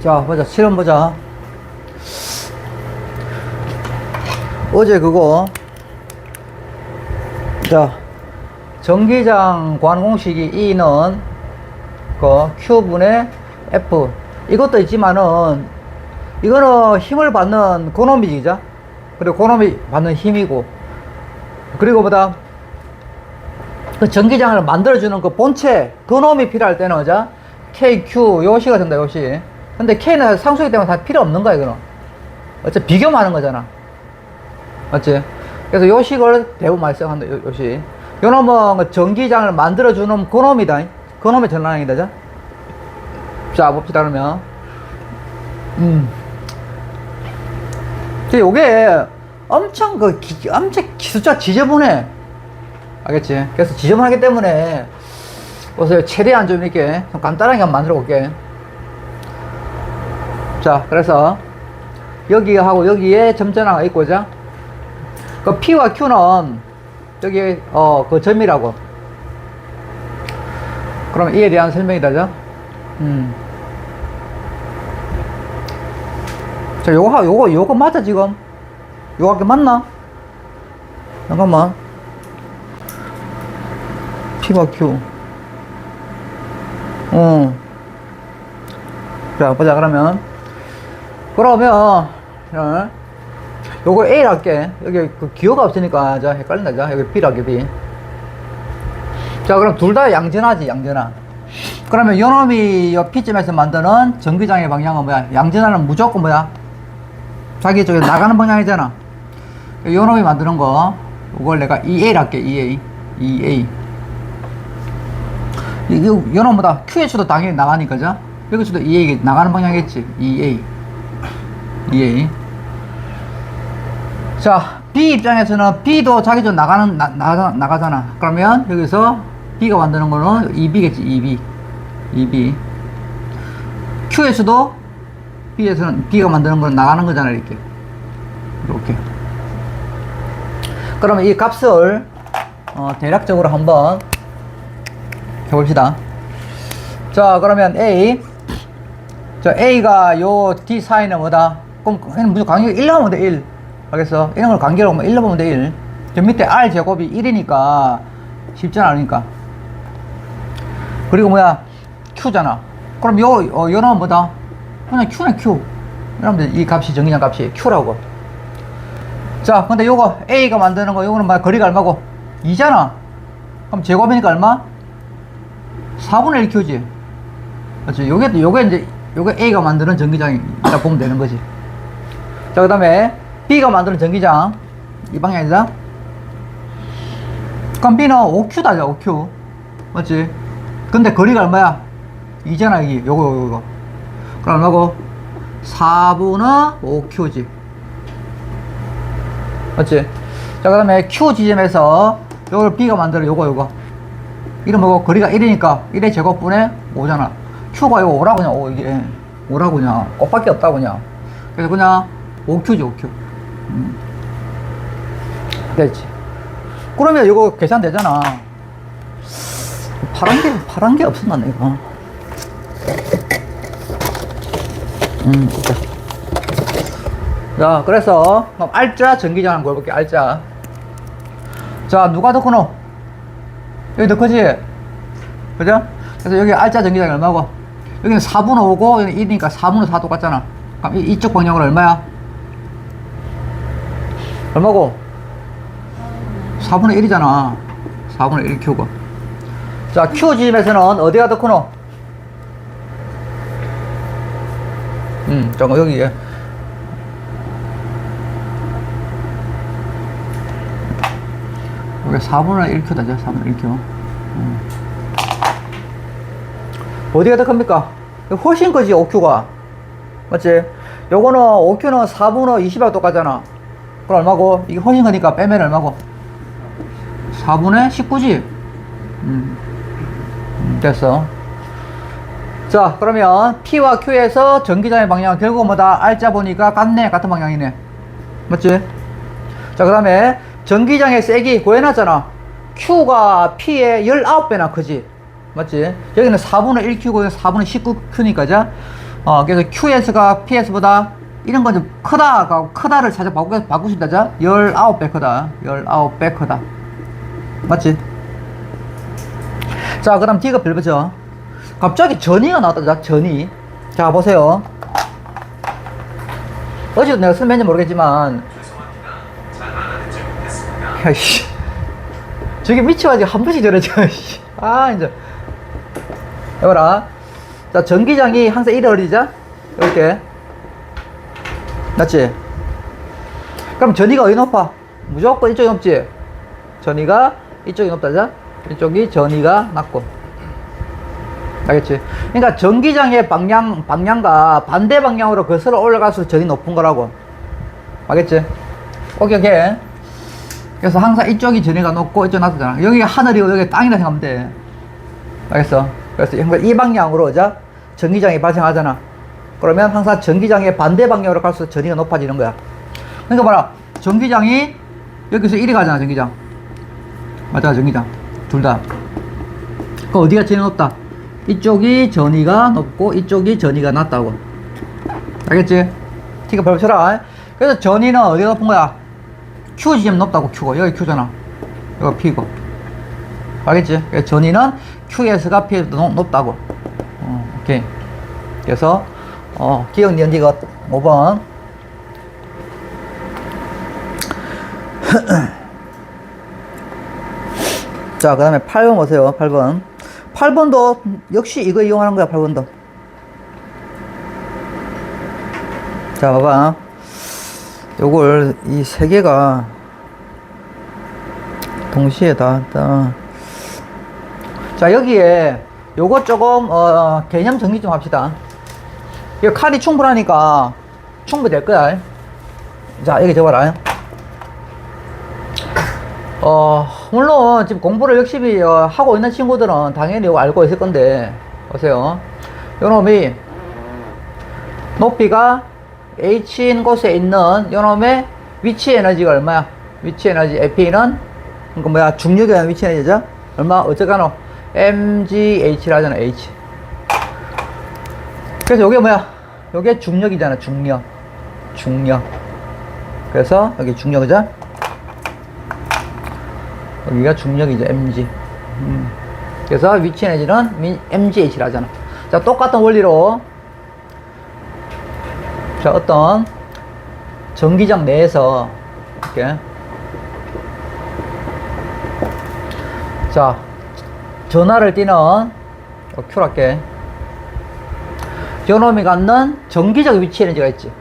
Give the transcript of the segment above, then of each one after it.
자, 보자. 실험 보자. 어제 그거, 자, 전기장 관공식이 E는 그 Q분의 F. 이것도 있지만은, 이거는 힘을 받는 그놈이지, 그죠? 그리고 그놈이 받는 힘이고. 그리고 뭐다? 그 전기장을 만들어주는 그 본체, 그놈이 필요할 때는, 그죠? K, Q, 요시가 된다, 요시. 근데 K는 상수기 때문에 다 필요 없는 거야, 이거는. 어차피 비교만 하는 거잖아. 맞지? 그래서 요식을 대부분 많이 써한다, 요식. 요놈은 그 전기장을 만들어주는 그놈이다. 그놈의 전환량이다, 자. 자, 봅시다, 그러면. 요게 엄청 엄청 숫자 지저분해. 알겠지? 그래서 지저분하기 때문에, 그래서 최대한 좀 이렇게 좀 간단하게 한번 만들어 볼게. 자, 그래서 여기하고 여기에 점전화가 있고, 자. 그 P와 Q는 여기, 그 점이라고. 그럼 이에 대한 설명이다, 자. 자, 요거 맞아, 지금? 요거 학교 맞나? 잠깐만. P와 Q. 자, 보자, 그러면. 요거 A를 할게. 여기 그 기호가 없으니까, 자, 헷갈린다, 자. 여기 B를 할게, B. 자, 그럼 둘 다 양전하지, 양전하. 그러면 요놈이 요 P점에서 만드는 전기장의 방향은 뭐야? 양전하는 무조건 뭐야? 자기 쪽에 나가는 방향이잖아. 요놈이 만드는 거, 이걸 내가 EA를 할게, EA. 요놈보다 QH도 당연히 나가니까, 자. 여기서도 EA 나가는 방향이겠지. EA. 자, B 입장에서는 B도 자기 쪽 나가잖아. 그러면 여기서 B가 만드는 거는 EB겠지, EB. Q에서도 B에서는 B가 만드는 거는 나가는 거잖아, 이렇게. 그러면 이 값을, 대략적으로 한번 해봅시다. 자, 그러면 A. 자, A가 요 D 사이는 뭐다? 그럼 무조건 간격이 1 넣으면 돼, 1. 알겠어? 이런 걸 간격으로 하면 1 넣으면 돼, 1. 저 밑에 R 제곱이 1이니까 쉽잖아, 그러니까. 그리고 뭐야? Q잖아. 그럼 요는 뭐다? 그냥 Q네, Q. 여러분들 이 값이 전기장 값이 Q라고. 자, 근데 요거 A가 만드는 거, 요거는 거리가 얼마고? 2잖아. 그럼 제곱이니까 얼마? 4분의 1Q지. 그렇지? 요게 A가 만드는 전기장이다 보면 되는 거지. 자, 그 다음에 B가 만드는 전기장, 이 방향이다. 그럼 B는 5Q다, 5Q. 맞지? 근데 거리가 얼마야? 2잖아, 이게. 요거. 그럼 얼마고? 4분의 5Q지. 맞지? 자, 그 다음에 Q 지점에서 요걸 B가 만들어, 요거. 이름 뭐고? 거리가 1이니까 1의 제곱분의 5잖아. Q가 이거 5라고 그냥, 이게. 5라고 그냥. 꽃밖에 없다고 그냥. 그래서 그냥 5Q지, 5Q. 됐지. 그러면 이거 계산되잖아. 파란 게 없었나, 내가. 자, 그래서, 그럼 R자 전기장 한번 볼게요, R자. 자, 누가 더 크노? 여기 더 크지? 그죠? 그래서 여기 R자 전기장이 얼마고? 여기는 4분의 5고, 여기는 1이니까 4분의 4 똑같잖아. 그럼 이쪽 방향으로 얼마야? 얼마고? 4분의 1이잖아. 4분의 1 Q고. 자, Q 지점에서는 어디가 더 크노? 잠깐, 여기. 여기 4분의 1Q다, 4분의 1Q. 어디가 더 큽니까? 훨씬 크지, 5Q가. 맞지? 요거는, 5Q는 4분의 20하고 똑같잖아. 그럼 얼마고? 이게 훨씬 크니까 빼면 얼마고? 4분의 19지? 됐어. 자, 그러면 P와 Q에서 전기장의 방향은 결국 뭐다? R자 보니까 같네. 같은 방향이네. 맞지? 자, 그 다음에 전기장의 세기 구해놨잖아. Q가 P의 19배나 크지. 맞지? 여기는 4분의 1Q고 4분의 19Q니까, 자. 그래서 QS가 PS보다 이런 건 좀 크다를 살짝 바꿀 수 있다. 자, 19배 크다. 19배 크다. 맞지? 자, 그 다음 D가 별거죠. 갑자기 전이가 나왔다. 자, 전이. 자, 보세요. 어제도 내가 설명했는지 모르겠지만, 야, 씨. 저게 미쳐가지고 한 번씩 저러죠. 이제. 해봐라. 자, 전기장이 항상 이래 어리자? 이렇게. 맞지? 그럼 전이가 어디 높아? 무조건 이쪽이 높지? 전이가 이쪽이 높다, 자? 이쪽이 전이가 낮고. 알겠지? 그러니까 전기장의 방향과 반대 방향으로 거슬러 올라갈수록 전이 높은 거라고. 알겠지? 오케이. 그래서 항상 이쪽이 전이가 높고 이쪽이 낮잖아. 여기가 하늘이고 여기가 땅이라 생각하면 돼. 알겠어? 그래서 이 방향으로, 자? 전기장이 발생하잖아. 그러면 항상 전기장의 반대 방향으로 갈수록 전이가 높아지는 거야. 그러니까 봐라. 전기장이 여기서 이리 가잖아, 전기장. 맞아, 전기장. 둘 다. 그 어디가 전이 높다? 이쪽이 전이가 높고 이쪽이 전이가 낮다고. 알겠지? T가 별로 쳐라. 그래서 전이는 어디가 높은 거야? Q 지점 높다고, Q가. 여기 Q잖아. 여기 P고. 알겠지? 그래서 전이는 QS가 P에서 높다고. 오케이. 그래서 기억 니은 D가 5번. 자, 그 다음에 8번 보세요. 8번. 8번도 역시 이거 이용하는 거야. 8번도. 자, 봐봐. 요걸 이 세 개가 동시에 다. 자, 여기에 요거 조금 개념 정리 좀 합시다. 이 칼이 충분하니까 충분히 될 거야. 자, 여기 적어라. 물론 지금 공부를 열심히 하고 있는 친구들은 당연히 이거 알고 있을 건데, 보세요. 요 놈이 높이가 h인 곳에 있는 요 놈의 위치 에너지가 얼마야? 위치 에너지 FE는 그러니까 뭐야? 중력에 대한 위치 에너지죠? 얼마? 어쩌가노? mgh라 하잖아. h. 그래서 요게 뭐야? 요게 중력이잖아. 중력. 그래서 여기 중력이죠? 여기가 중력이죠. mg. 그래서 위치 에너지는 mgh라 하잖아. 자, 똑같은 원리로, 자, 어떤 전기장 내에서 이렇게, 자, 전하를 띠는 Q로 할게. 요놈이 갖는 전기적 위치 에너지가 있지.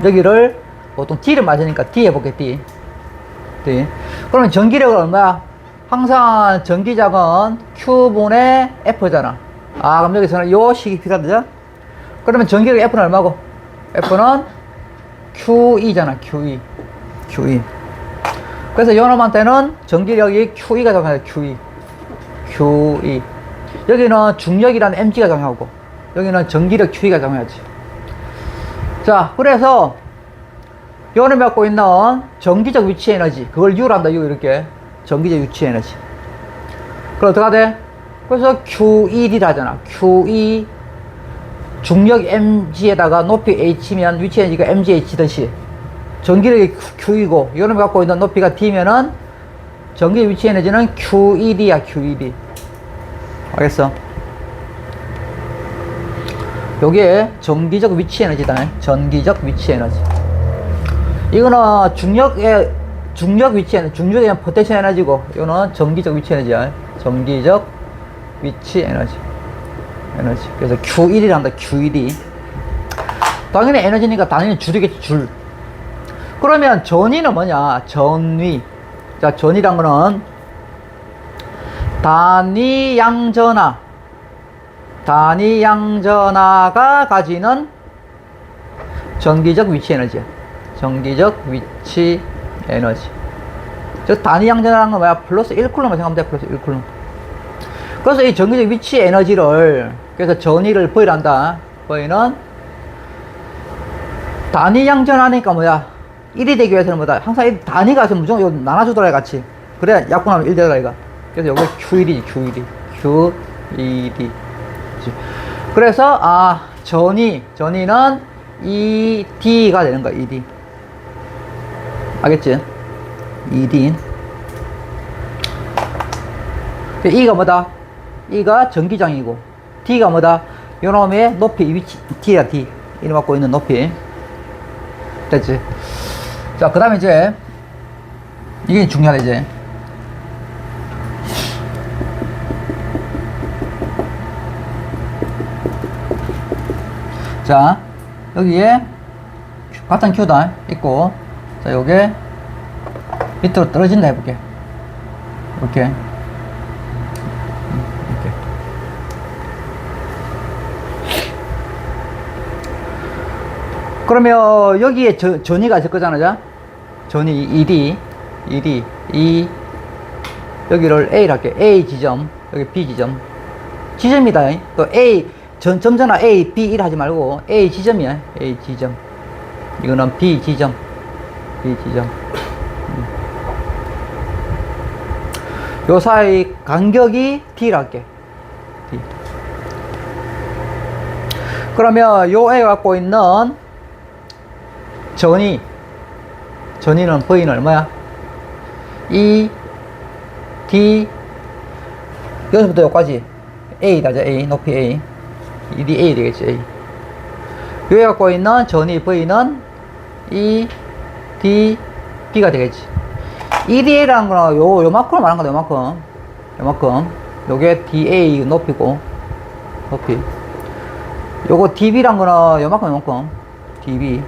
여기를 보통 D를 맞으니까 D 해볼게. D. 그러면 전기력은 얼마야? 항상 전기장은 Q분의 F잖아. 그럼 여기서는 요 식이 필요하죠? 그러면 전기력 F는 얼마고? F는 QE잖아. QE. 그래서 요놈한테는 전기력이 QE가 정해져. QE. 여기는 중력이라는 mg가 정하고, 여기는 전기력 QE가 정해야지. 자, 그래서 요놈이 갖고 있는 전기적 위치 에너지, 그걸 U로 한다. U 이렇게. 전기적 위치 에너지. 그럼 어떡하 돼? 그래서 QED라 하잖아. QE 중력 mg에다가 높이 h면 위치 에너지가 mgh듯이 전기력이 Q이고, 요놈이 갖고 있는 높이가 D면은 전기적 위치 에너지는 QED야. QED. 알겠어? 요게 전기적 위치 에너지다. 전기적 위치 에너지. 이거는 중력 위치 에너지, 중력에 대한 포텐셜 에너지고, 이거는 전기적 위치 에너지야. 전기적 위치 에너지. 그래서 QED를 한다. QED. 당연히 에너지니까 당연히 줄이겠지, 줄. 그러면 전위는 뭐냐? 전위. 자, 전위란 거는 단위 양전하가 가지는 전기적 위치 에너지야. 전기적 위치 에너지. 즉, 단위 양전하는 건 뭐야? 플러스 1쿨럼만 생각하면 돼. 플러스 1쿨럼. 그래서 이 전기적 위치 에너지를, 그래서 전위를 V를 한다. V는 단위 양전하니까 뭐야? 1이 되기 위해서는 뭐다? 항상 이 단위가 있으면 무조건 이거 나눠주더라, 같이. 그래, 약분하면 1 되더라, 이거. 그래서 요게 QED. 그래서, 전위는 ED가 되는 거야, ED. 알겠지? ED. E가 뭐다? E가 전기장이고, D가 뭐다? 요놈의 높이, 이 위치, D야, D. 이름 갖고 있는 높이. 됐지? 자, 그 다음에 이제, 이게 중요하다, 이제. 자, 여기에 같은 Q다 있고, 자, 요게 밑으로 떨어진다 해볼게. 이렇게. 이렇게. 그러면 여기에 전위가 있을 거잖아, 자? 전위 ED, E, 여기를 A를 할게. A 지점, 여기 B 지점. 지점이다. 또 A, 점전화 A, B 1 하지 말고 A 지점이야. A 지점. 이거는 B 지점. B 지점. 요 사이 간격이 D라 할게. D. 그러면 요 A 갖고 있는 전위는 V는 얼마야? E, D, 여기서부터 여기까지 A다, A, 높이 A. ED A 되겠지, A. 여기 갖고 있는 전위 V는 E, D, B가 되겠지. EDA라는 거는 요만큼을 말하는 거다, 요만큼. 요게 DA 높이고, 높이. 요거 DB란 거는 요만큼. DB,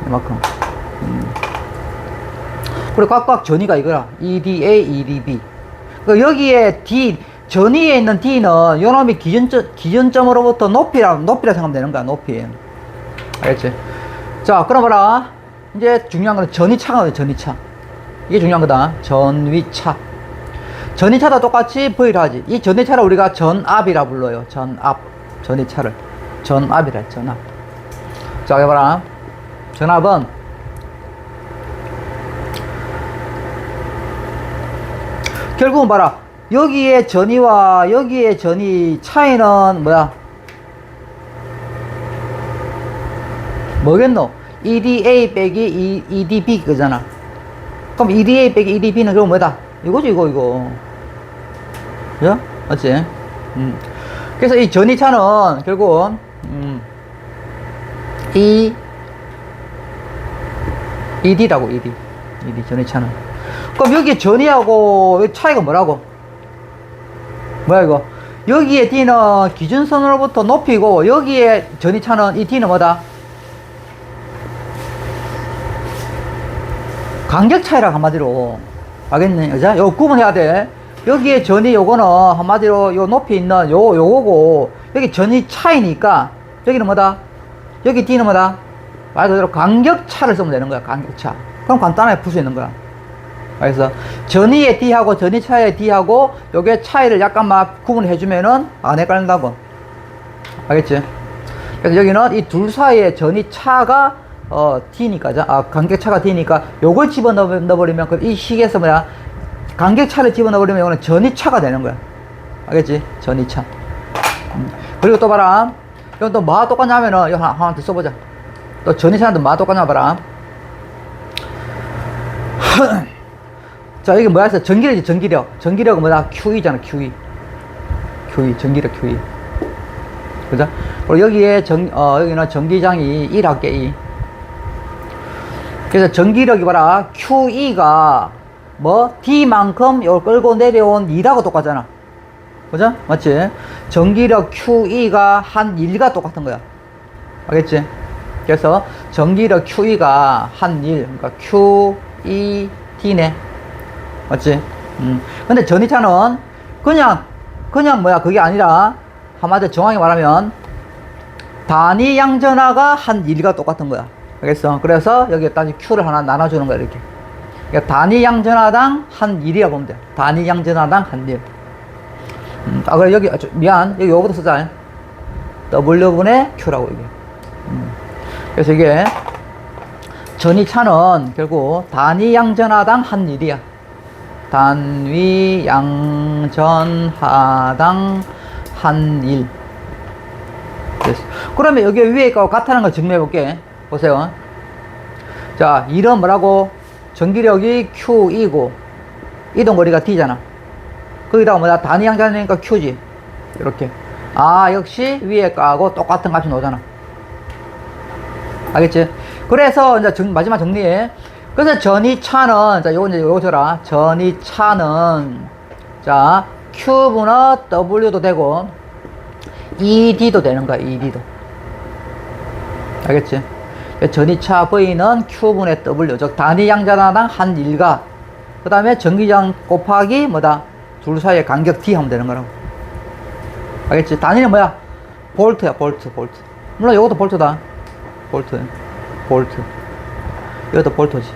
요만큼. 그리고 각각 전위가 이거라. EDA, EDB. 그러니까 여기에 전위에 있는 D는 요놈이 기준점으로부터 높이라 생각하면 되는 거야, 높이. 알겠지? 자, 그럼 봐라. 이제 중요한 거는 전위차가 전위차. 이게 중요한 거다. 전위차. 전위차도 똑같이 V를 하지. 이 전위차를 우리가 전압이라 불러요. 전위차를. 전압이라 해, 전압. 자, 여기 봐라. 전압은 결국은 봐라. 여기에 전위와 여기에 전위 차이는 뭐야? 뭐겠노? EDA 빼기 EDB 그잖아. 그럼 EDA 빼기 EDB는 그럼 뭐다? 이거지, 이거. 그죠? 맞지? 그래서 이 전위차는 결국, ED라고, ED 전위차는. 그럼 여기 전위하고 여기 차이가 뭐라고? 뭐야, 이거? 여기에 D는 기준선으로부터 높이고, 여기에 전위차는 이 D는 뭐다? 간격 차이라고 한마디로. 알겠니? 그죠? 요거 구분해야 돼. 여기에 전위 요거는 한마디로 요 높이 있는 요거고, 여기 전위 차이니까, 여기는 뭐다? 여기 D는 뭐다? 말 그대로 간격 차를 쓰면 되는 거야, 간격 차. 그럼 간단하게 풀 수 있는 거야. 그래서 전위의 D하고 전위 차의 D하고 요게 차이를 약간 막 구분해 주면은 안 헷갈린다고. 알겠지? 그래서 여기는 이 둘 사이의 전위 차가 D니까, 간격 차가 D니까 요걸 집어넣어버리면 이 식에서 뭐야? 간격 차를 집어넣어버리면 이거는 전위 차가 되는 거야. 알겠지? 전위 차. 그리고 또 봐라. 이건 또 뭐가 똑같냐면은 이거 하나 더 써보자. 또 전위 차는 또 뭐가 똑같냐 봐라. 자, 이게 뭐야? 전기력이지, 전기력. 전기력은 뭐다? QE잖아, QE. 전기력 QE. 그죠? 그리고 여기에 여기는 전기장이 1 할게, 2. 그래서 전기력이 봐라. QE가 뭐? D만큼 이걸 끌고 내려온 2라고 똑같잖아. 그죠? 맞지? 전기력 QE가 한 1과 똑같은 거야. 알겠지? 그래서 전기력 QE가 한 1. 그러니까 QED네. 맞지? 근데 전위차는 그냥 뭐야, 그게 아니라, 한마디로 정확히 말하면, 단위 양전하가 한 1과 똑같은 거야. 알겠어? 그래서 여기에다가 Q를 하나 나눠주는 거야, 이렇게. 그러니까 단위 양전하당 한 1이라고 보면 돼. 단위 양전하당 한 1. 그래, 여기, 여기 요거도 쓰자. W분의 Q라고, 이게. 그래서 이게, 전위차는 결국 단위 양전하당 한 1이야. 단위 양전하당 한 1. 됐어. 그러면 여기 위에 거 같다는 걸 증명해 볼게. 보세요. 자, 이런 뭐라고? 전기력이 QE고, 이동거리가 D잖아. 거기다가 뭐다? 단위 양자니까 Q지. 이렇게. 아, 역시 위에 거하고 똑같은 값이 나오잖아. 알겠지? 그래서 이제 마지막 정리해. 그래서 전이차는, 자, 요거 이제 요거 줘라. 전이차는, 자, Q분의 W도 되고, ED도 되는 거야, ED도. 알겠지? 전이차 V는 Q분의 W, 즉, 단위 양자당 한 일가, 그 다음에 전기장 곱하기 뭐다? 둘 사이의 간격 D 하면 되는 거라고. 알겠지? 단위는 뭐야? 볼트야, 볼트. 물론 이것도 볼트다. 볼트. 이것도 볼트지.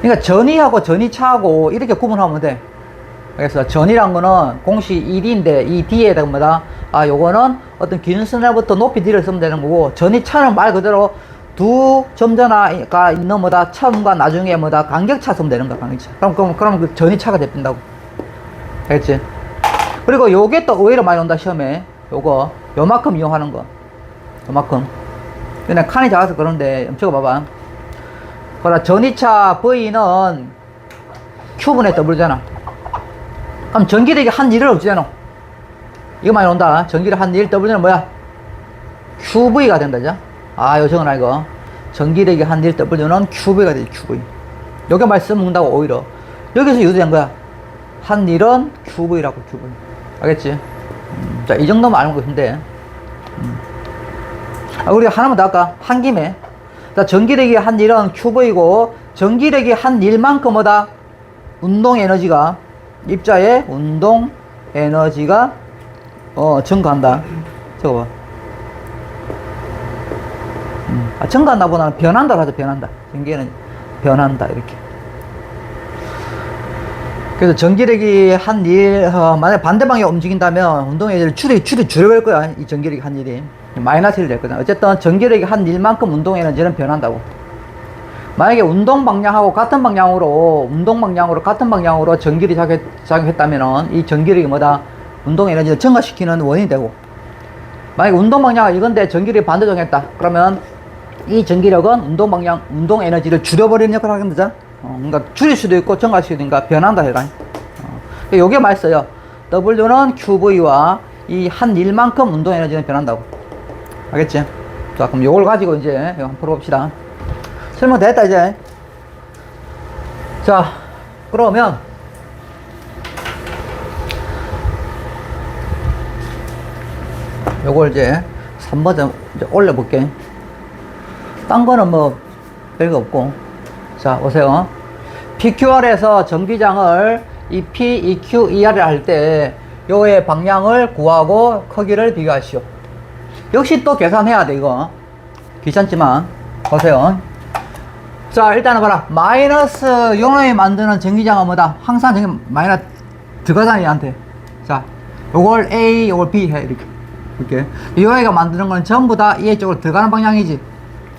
그러니까 전이하고 전이차하고 이렇게 구분하면 돼. 그래서 전이란 거는 공식 1인데 이 D에다가 뭐다? 아, 요거는 어떤 기준선에부터 높이 D를 쓰면 되는 거고, 전이차는 말 그대로 두 점전화가 있는 뭐다? 처음과 나중에 뭐다? 간격차 쓰면 되는 거야, 간격차. 그럼 그 전이차가 돼버린다고. 알겠지? 그리고 요게 또 의외로 많이 온다, 시험에. 요만큼 이용하는 거. 요만큼. 그냥 칸이 작아서 그런데, 적어봐봐. 그러나 전이차 V는 Q분의 W잖아. 그럼 전기력이 한 1을 없지잖아. 이거 많이 온다. 전기력 한 1, W는 뭐야? QV가 된다, 죠? 아, 요 적어놔, 이거. 전기력이 한 1, W는 QV가 되지, QV. 여기 말씀 먹는다고, 오히려. 여기서 유도된 거야. 한 1은 QV라고, QV. 알겠지? 자, 이 정도만 알고 계시면 돼. 우리 하나만 더 할까? 한 김에. 자, 전기력이 한 1은 QV고, 전기력이 한 1만큼 뭐다? 운동 에너지가, 입자의 운동 에너지가, 증가한다. 적어봐. 증가한다 보다는 변한다 하죠, 변한다. 전기에는 변한다, 이렇게. 그래서 전기력이 한 1, 만약에 반대방에 움직인다면 운동 에너지를 줄여버릴 거야, 이 전기력이 한 1이. 마이너스 1이 될 거다. 어쨌든 전기력이 한 1만큼 운동 에너지는 변한다고. 만약에 운동 방향하고 같은 방향으로 전기력이 작용했다면은 이 전기력이 뭐다? 운동 에너지를 증가시키는 원인이 되고, 만약에 운동 방향이 이건데 전기력이 반대 작용했다. 그러면 이 전기력은 운동 에너지를 줄여버리는 역할을 하게 되죠. 그러니까 줄일 수도 있고 증가시킬 수도 있으니까 변한다 해라. 요게 맛있어요. W는 QV와 이 한 1만큼 운동 에너지는 변한다고. 알겠지? 자, 그럼 요걸 가지고 이제 이거 한번 풀어봅시다. 설명 됐다, 이제. 자, 그러면 요걸 이제 3번 이제 올려볼게. 딴 거는 뭐 별거 없고. 자, 보세요. PQR에서 전기장을 이 P, EQ, ER을 할 때 요의 방향을 구하고 크기를 비교하시오. 역시 또 계산해야 돼, 이거. 귀찮지만. 보세요. 자, 일단은 봐라. 마이너스 요놈이 만드는 전기장은 뭐다? 항상 전기 마이너스 들어가잖아, 얘한테. 자, 요걸 A, 요걸 B 해, 이렇게. 요애가 만드는 건 전부 다 EA 쪽으로 들어가는 방향이지.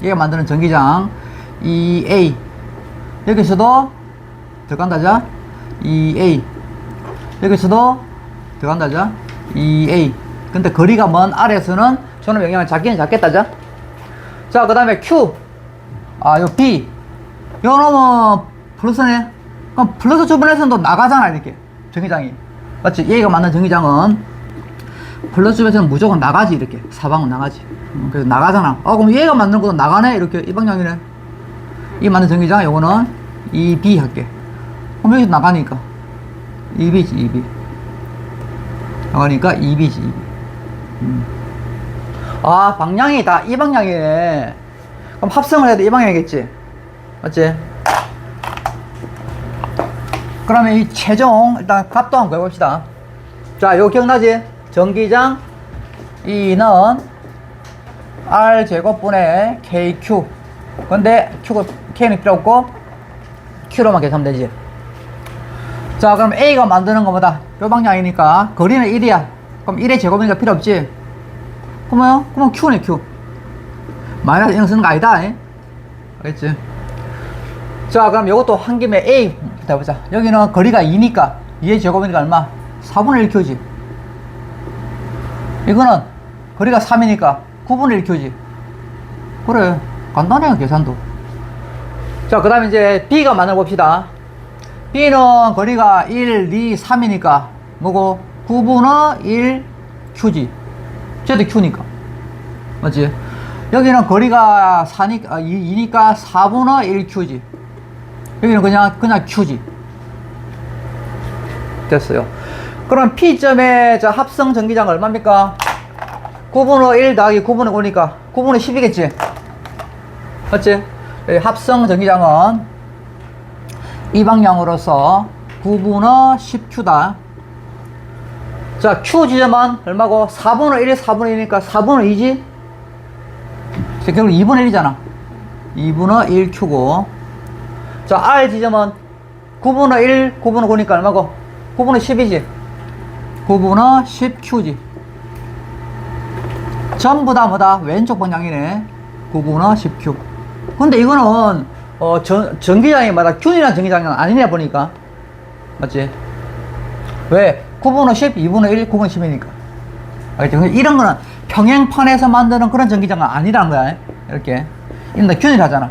얘가 만드는 전기장 EA. 여기서도 들어간다자. EA. 여기서도 들어간다자. EA. 근데 거리가 먼 R에서는 저놈 영향을 작기는 작겠다자. 자, 그 다음에 Q. 아, 요 B. 요 놈은 플러스네. 그럼 플러스 주변에서는 또 나가잖아, 이렇게. 전기장이. 맞지? 얘가 만든 전기장은 플러스 주변에서는 무조건 나가지, 이렇게. 사방은 나가지. 그래서 나가잖아. 그럼 얘가 만드는 것도 나가네? 이렇게. 이 방향이네. 이 만든 전기장, 요거는 EB 할게. 그럼 여기서 나가니까. EB지, EB. 나가니까 EB지, EB. 아, 방향이 다 이 방향이네. 그럼 합성을 해도 이 방향이겠지? 맞지? 그러면 이 최종, 일단 값도 한번 구해봅시다. 자, 요거 기억나지? 전기장 E는 R제곱분의 KQ. 근데 K는 필요 없고, Q로만 계산하면 되지. 자, 그럼 A가 만드는 것보다 요 방향이니까 거리는 1이야. 그럼 1의 제곱이니까 필요 없지. 그러면 Q네, Q. 마이너스 0 쓰는 거 아니다. 알겠지? 자, 그럼 이것도 한 김에 A 해보자. 여기는 거리가 2니까 2의 제곱이니까 얼마? 4분의 1Q지. 이거는 거리가 3이니까 9분의 1큐지. 그래, 간단해요, 계산도. 자, 그 다음에 이제 B가 만들어 봅시다. B는 거리가 1, 2, 3이니까 뭐고? 9분의 1 Q지. 쟤도 Q니까. 맞지? 여기는 거리가 4니까, 2니까 4분의 1 Q지. 여기는 그냥 Q지. 됐어요. 그럼 P점의 자 합성 전기장은 얼마입니까? 9분의 1 더하기 9분의 5니까 9분의 10이겠지? 맞지? 합성 전기장은 이 방향으로서 9분의 10Q다. 자, Q 지점은 얼마고? 4분의 1이 4분의 1이니까 4분의 2지? 결국 2분의 1이잖아. 2분의 1Q고. 자, R 지점은 9분의 1, 9분의 9니까 얼마고? 9분의 10이지? 9분의 10Q지. 전부 다 뭐다? 왼쪽 방향이네. 9분의 10Q. 근데 이거는, 전기장이 뭐다? 균이란 전기장이 아니냐 보니까. 맞지? 왜? 9분의 10, 2분의 1, 9분의 10이니까. 알겠죠? 이런 거는 평행판에서 만드는 그런 전기장은 아니라는 거야. 이렇게. 이런 데 균일하잖아.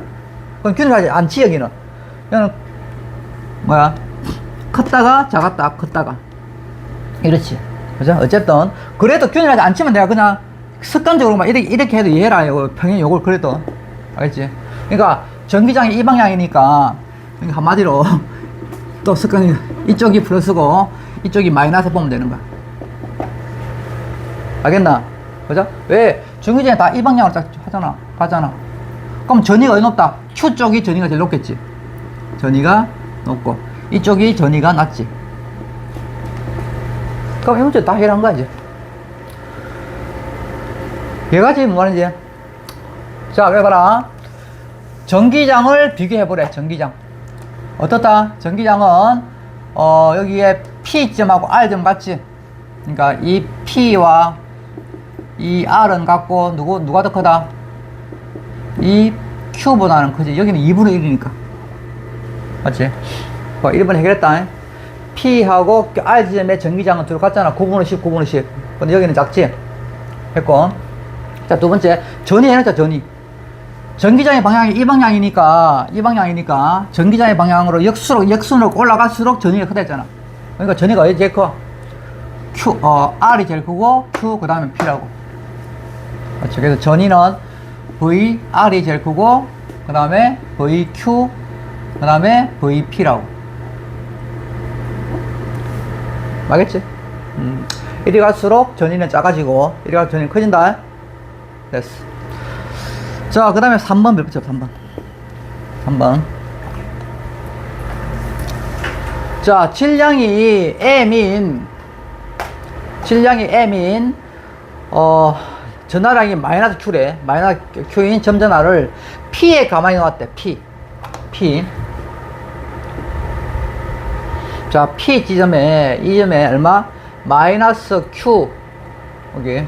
그럼 균일하지 않지, 여기는. 여기는, 뭐야? 컸다가, 작았다, 컸다가. 이렇지. 그죠? 어쨌든. 그래도 균일하지 않지만 내가 그냥 습관적으로 막 이렇게 해도 이해라. 이거 평행 요걸 그래도. 알겠지? 그러니까 전기장이 이 방향이니까, 그러니까 한마디로 또 습관이 이쪽이 플러스고 이쪽이 마이너스 보면 되는 거야. 알겠나? 그죠? 왜? 전기장이 다 이 방향으로 딱 하잖아. 가잖아. 그럼 전위가 어디 높다? Q 쪽이 전위가 제일 높겠지. 전위가 높고 이쪽이 전위가 낮지. 그럼 이 문제 다 해결한 거야 이제. 얘가지 뭐 하는지. 자, 왜 봐라. 전기장을 비교해보래. 전기장 어떻다? 전기장은 여기에 P점하고 R점 같지? 그러니까 이 P와 이 R은 같고 누가 더 크다? 이 Q보다는 크지. 여기는 2분의 1이니까 맞지? 1번 해결했다. P하고 R지점의 전기장은 둘 같잖아. 9분의 10, 9분의 10. 근데 여기는 작지? 했고. 자, 두 번째 전위 해놓자. 전위. 전기장의 방향이 이 방향이니까 전기장의 방향으로 역순으로 올라갈수록 전위가 크다 했잖아. 그러니까 전위가 어디 제일 커? R이 제일 크고 Q 그 다음에 P라고. 그렇죠. 그래서 전위는 V, R이 제일 크고 그 다음에 VQ 그 다음에 VP라고. 맞겠지? 이리 갈수록 전위는 작아지고 이리 갈수록 전위는 커진다. 됐어. 자, 그 다음에 3번 몇 번째? 3번. 자, 질량이 M인, 전하량이 마이너스 Q래. 마이너스 Q인 점전하를 P에 가만히 놓았대. P. 자, P 지점에, 이 점에 얼마? 마이너스 Q. 여기.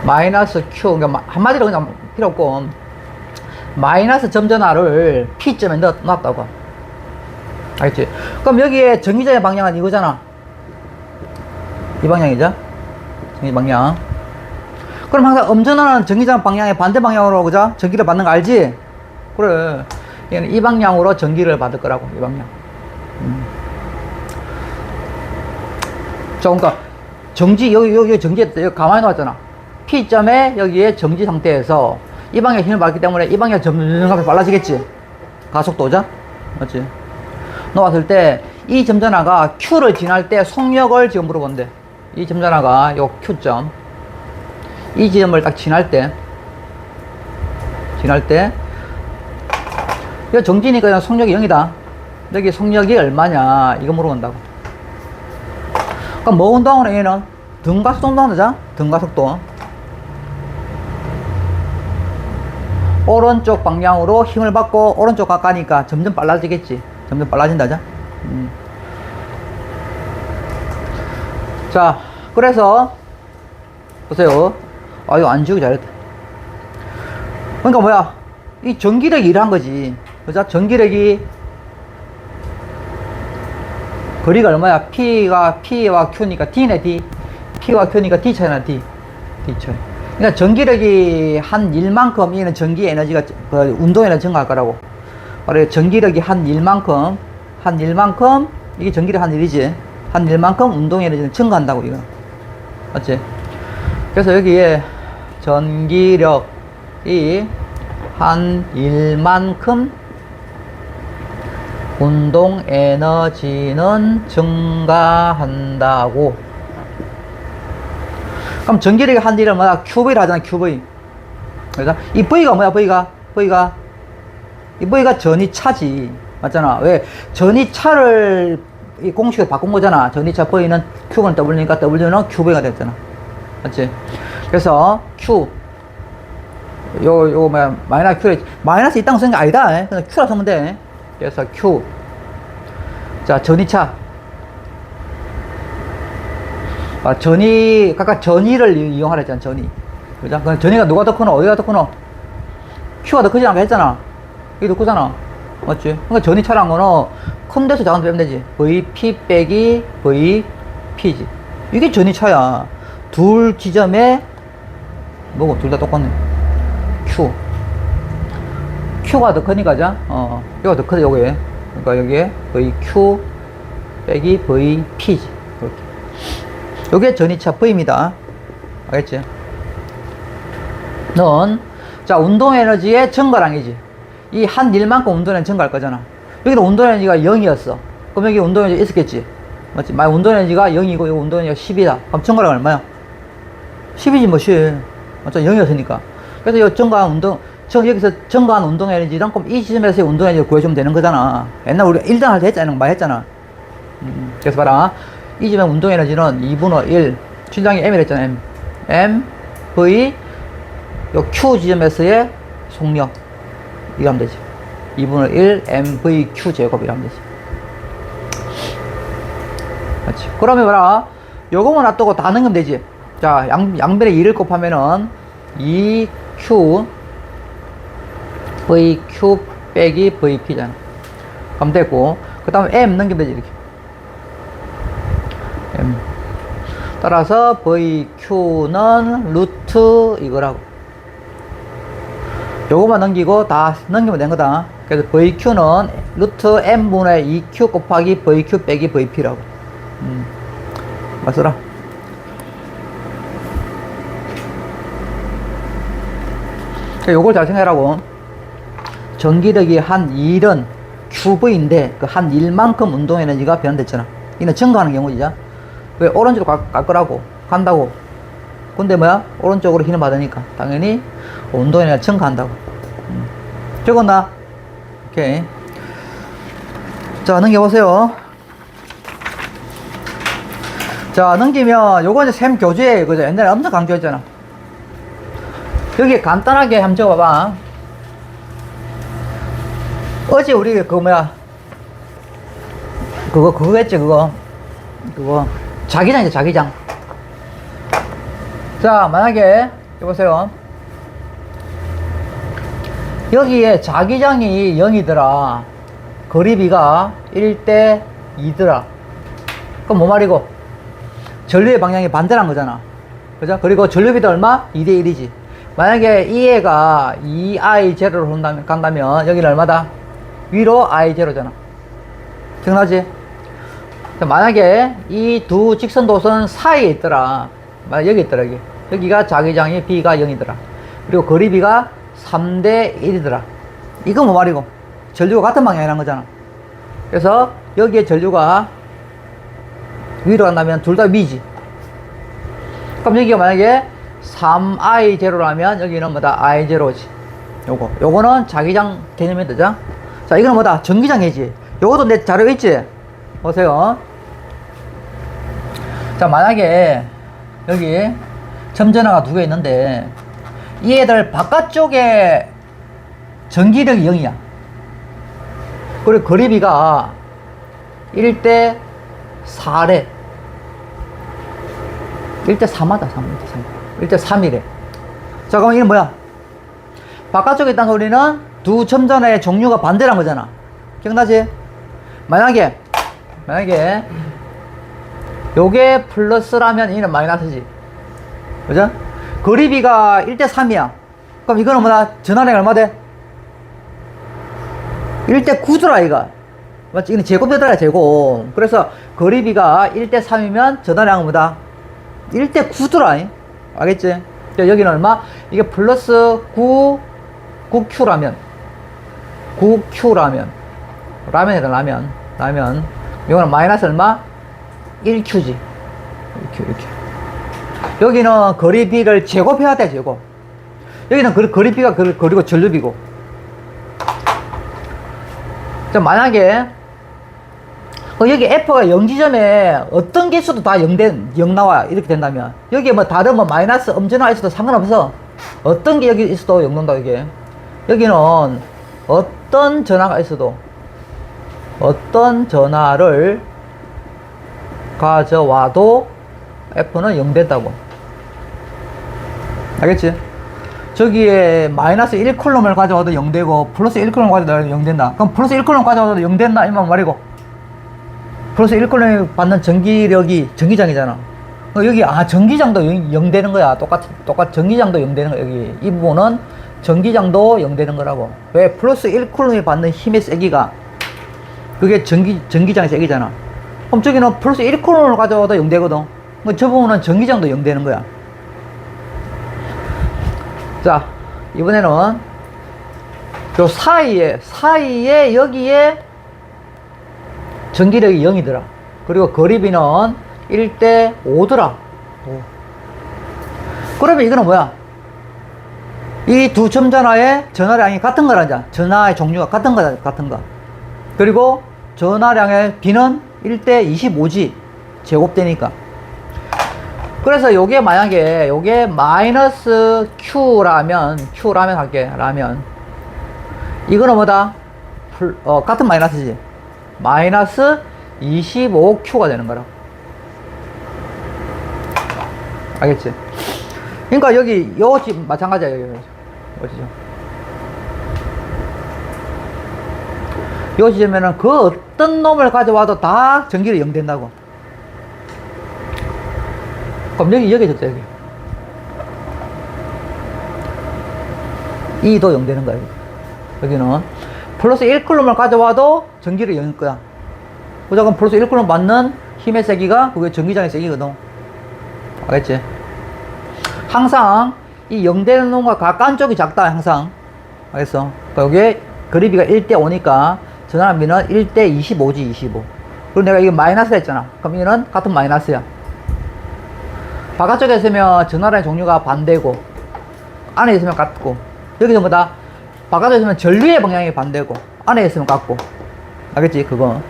마이너스 Q. 그러니까 한마디로 그냥 필요 없고, 마이너스 점전하를 P점에 놨다고. 알겠지? 그럼 여기에 전기장의 방향은 이거잖아. 이 방향이죠? 전기 방향. 그럼 항상 음전하는 전기장 방향의 반대 방향으로, 그죠? 전기를 받는 거 알지? 그래. 얘는 이 방향으로 전기를 받을 거라고, 이 방향. 자, 그러니까 여기 정지에 여기 가만히 놓았잖아. P점에 여기에 정지 상태에서 이 방향에 힘을 받기 때문에 이 방향 점점 빨라지겠지? 가속도죠? 맞지? 놓았을 때 이 점전하가 Q를 지날 때 속력을 지금 물어본대. 이 점전하가 요 Q점, 이 지점을 딱 지날 때 이 정지니까 속력이 0이다. 여기 속력이 얼마냐 이거 물어본다고. 그럼 뭐 운동하는 얘는 등가속도 운동하자. 등가속도. 오른쪽 방향으로 힘을 받고 오른쪽 가까니까 점점 빨라지겠지. 점점 빨라진다자. 자, 그래서 보세요. 아, 이거 안 지우기 잘했다. 그러니까 뭐야, 이 전기력이 일한 거지. 그죠? 전기력이 거리가 얼마야? P와 Q니까 D네, D. P와 Q니까 D 차이나 D 차이. 그러니까 전기력이 한 일만큼 이는 전기 에너지가 그 운동 에너지 증가할 거라고. 바로 전기력이 한 일만큼 이게 전기력 한 일이지. 한 일만큼 운동 에너지는 증가한다고 이거. 맞지? 그래서 여기에 전기력이 한 일만큼 운동 에너지는 증가한다고. 그럼 전기력이 한 일은 뭐야? QV를 하잖아, QV. 그래서 이 V가 뭐야, V가? 이 V가 전이차지. 맞잖아. 왜? 전이차를 이 공식을 바꾼 거잖아. 전이차 V는 Q는 W니까 W는 QV가 됐잖아. 맞지? 그래서 Q. 요거 뭐야? 마이너스 Q를, 마이너스 있다고 쓰는 게 아니다. 그냥 Q라 쓰면 돼. 그래서 Q. 자, 전이차. 각각 전이를 이용하라 했잖아, 전이. 그죠? 그럼 전이가 누가 더 크노? 어디가 더 크노? Q가 더 크지 않게 했잖아. 이게 더 크잖아. 맞지? 그러니까 전이차란 거는 큰 데서 작은 데 빼면 되지. VP 빼기 VP지. 이게 전이차야. 둘 지점에, 뭐고? 둘 다 똑같네. Q. Q가 더 크니까, 자. 이거 더 크다, 요게. 그러니까 여기에 VQ 빼기 VP지. 이렇게. 요게 전이차 V입니다. 알겠지? 자, 운동 에너지의 증가량이지. 이 한 일만큼 운동 에너지 증가할 거잖아. 여기도 운동 에너지가 0이었어. 그럼 여기 운동 에너지 있었겠지? 맞지? 만약 운동 에너지가 0이고, 여기 운동 에너지가 10이다. 그럼 증가량 얼마야? 10이지, 뭐, 10. 맞죠? 0이었으니까. 그래서 이 여기서 증가한 운동 에너지랑 그럼 이 지점에서의 운동 에너지를 구해주면 되는 거잖아. 옛날 우리가 1등 할 때 했잖아. 많이 했잖아. 그래서 봐라. 이 지점의 운동 에너지는 2분의 1. 신장이 M이라 했잖아, M. V, 요 Q 지점에서의 속력. 이러면 되지. 2분의 1 MVQ 제곱 이러면 되지. 맞지? 그러면 봐라. 요거만 놔두고 다 넣으면 되지. 자, 양변에 2를 곱하면은 2Q VQ 빼기 VP잖아. 그럼 됐고, 그 다음에 M 넘기면 되지, 이렇게. M. 따라서 VQ는 루트 이거라고. 요거만 넘기고 다 넘기면 된 거다. 그래서 VQ는 루트 M분의 2Q 곱하기 VQ 빼기 VP라고. 맞서라. 요걸 잘 생각하라고. 전기력이 한 1은 QV인데 그 한 1만큼 운동 에너지가 변환됐잖아. 이는 증가하는 경우이자. 왜? 오른쪽으로 갈 거라고. 간다고. 근데 뭐야? 오른쪽으로 힘을 받으니까 당연히 운동 에너지가 증가한다고. 적었나? 오케이. 자, 넘겨보세요. 자, 넘기면 요거 이제 샘 교재, 그죠? 옛날에 엄청 강조했잖아. 여기 간단하게 한번 적어봐봐. 어제 우리 그거 뭐야? 그거겠지, 그거. 자기장이죠, 자기장. 자, 만약에, 여보세요. 여기에 자기장이 0이더라. 거리비가 1대 2더라. 그럼 뭐 말이고? 전류의 방향이 반대란 거잖아. 그죠? 그리고 전류비도 얼마? 2대 1이지. 만약에 이 애가 2I0로 간다면 여기는 얼마다? 위로 I0잖아. 기억나지? 만약에 이 두 직선 도선 사이에 있더라. 여기 있더라, 여기. 여기가 자기장이 B가 0이더라. 그리고 거리비가 3대 1이더라. 이거 뭐 말이고? 전류가 같은 방향이라는 거잖아. 그래서 여기에 전류가 위로 간다면 둘 다 위지. 그럼 여기가 만약에 3I0라면 여기는 뭐다? I0지. 요거는 자기장 개념이 되죠? 자, 이거는 뭐다? 전기장이지. 요것도 내 자료 있지? 보세요. 자, 만약에 여기 점전화가 두 개 있는데 이 애들 바깥쪽에 전기력이 0이야. 그리고 거리비가 1대 4래. 1대 3하다, 1대 3이래. 자, 그럼 이건 뭐야? 바깥쪽에 있다는 소리는 두 점전의 종류가 반대란 거잖아. 기억나지? 만약에 요게 플러스라면 이는 마이너스지. 그죠? 거리비가 1대3이야. 그럼 이거는 뭐다? 전환량이 얼마 돼? 1대9더라, 이거. 맞지? 이건 제곱되더라, 제곱. 그래서 거리비가 1대3이면 전환량은 뭐다? 1대9더라. 알겠지? 여기는 얼마? 이게 플러스 9Q라면. 9Q라면. 라면이다, 라면. 이거는 마이너스 얼마? 1Q지. 이렇게. 여기는 거리비를 제곱해야 돼, 제곱. 여기는 거리비가 그리고 전류비고. 자, 만약에, 여기 F가 0지점에 어떤 개수도 다 0 나와. 이렇게 된다면. 여기에 뭐 다른 뭐 마이너스 음전화 있어도 상관없어. 어떤 게 여기 있어도 0 나온다, 이게. 여기는 어떤 전화가 있어도, 어떤 전화를 가져와도 F는 0 된다고. 알겠지? 저기에 마이너스 1쿨럼을 가져와도 0 되고 플러스 1쿨럼 가져와도 0 된다. 그럼 플러스 1쿨럼 가져와도 0 된다 이 말이고, 플러스 1쿨럼이 받는 전기력이 전기장이잖아. 여기 전기장도 0 되는 거야. 똑같 전기장도 0 되는 거야. 여기 이 부분은 전기장도 0 되는 거라고. 왜? 플러스 1쿨럼이 받는 힘의 세기가 그게 전기장의 세기잖아. 그럼 저기는 플러스 1쿨럼을 가져와도 0 되거든. 저 부분은 전기장도 0 되는 거야. 자, 이번에는 요 사이에 여기에 전기력이 0이더라. 그리고 거리비는 1대5더라. 그러면 이거는 뭐야? 이 두 점 전화의 전화량이 같은 거라자. 전화의 종류가 같은 거. 그리고 전화량의 비는 1대25지. 제곱되니까. 그래서 요게 만약에 요게 마이너스 Q라면 할게. 라면 이거는 뭐다? 같은 마이너스지. 마이너스 25Q가 되는 거라. 알겠지? 그러니까 여기 요 집 마찬가지야. 여기 보시죠. 요 지점에는 그 어떤 놈을 가져와도 다 전기를 0 된다고. 그럼 여기 적자, 여기. 2도 0 되는 거야. 여기는 플러스 1쿨럼을 가져와도 전기를 0일 거야. 무조건 플러스 1쿨럼 받는 힘의 세기가 그게 전기장의 세기거든. 알겠지? 항상 이 0 되는 놈과 가까운 쪽이 작다, 항상. 알겠어? 그러니까 여기에 거리비가 1대5니까 전환비는 1대25지, 25. 그리고 내가 이게 마이너스 했잖아. 그럼 이거는 같은 마이너스야. 바깥쪽에 있으면 전화량의 종류가 반대고, 안에 있으면 같고, 여기서 뭐다? 바깥에 있으면 전류의 방향이 반대고, 안에 있으면 같고. 알겠지? 그거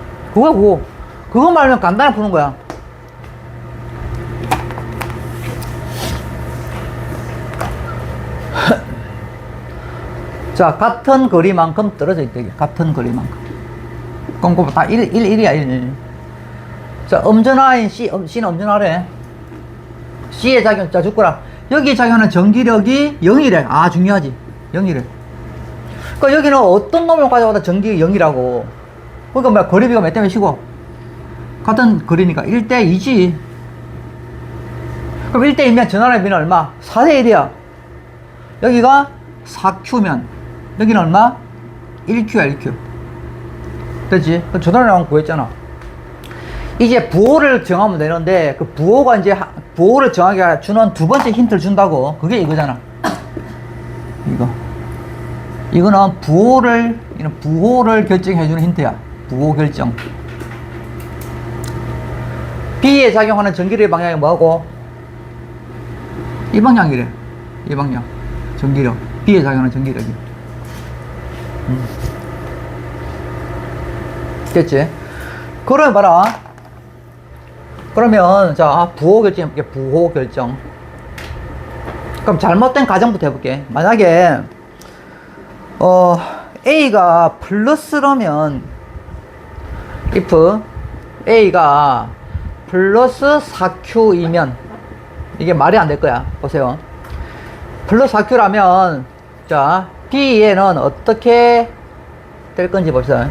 말면 간단히 푸는 거야. 자, 같은 거리만큼 떨어져 있다. 같은 거리만큼. 그럼 다 1이야, 1. 자, 음전화인 C는 음전화래. C의 작용, 자, 죽거라. 여기 작용하는 전기력이 0이래. 중요하지. 0이래. 그러니까 여기는 어떤 놈을 가져와도 전기 0이라고. 그러니까 뭐야, 거리비가 몇 대 몇이고? 같은 거리니까 1대2지. 그럼 1대2면 전환의 비는 얼마? 4대1이야. 여기가 4Q면, 여기는 얼마? 1Q야, 1Q. 됐지? 전환량 구했잖아. 이제 부호를 정하면 되는데, 그 부호가 이제, 부호를 정하게 주는 두 번째 힌트를 준다고. 그게 이거잖아. 이거는 부호를 결정해주는 힌트야. 부호 결정. B에 작용하는 전기력의 방향이 뭐하고? 이 방향이래. 이 방향. 전기력. B에 작용하는 전기력이. 됐지? 그러면 봐라. 그러면, 자, 부호 결정 해볼게. 부호 결정. 그럼 잘못된 가정부터 해볼게. 만약에, A가 플러스라면, if A가 플러스 4Q이면, 이게 말이 안 될 거야. 보세요. 플러스 4Q라면, 자, B에는 어떻게 될 건지 봅시다.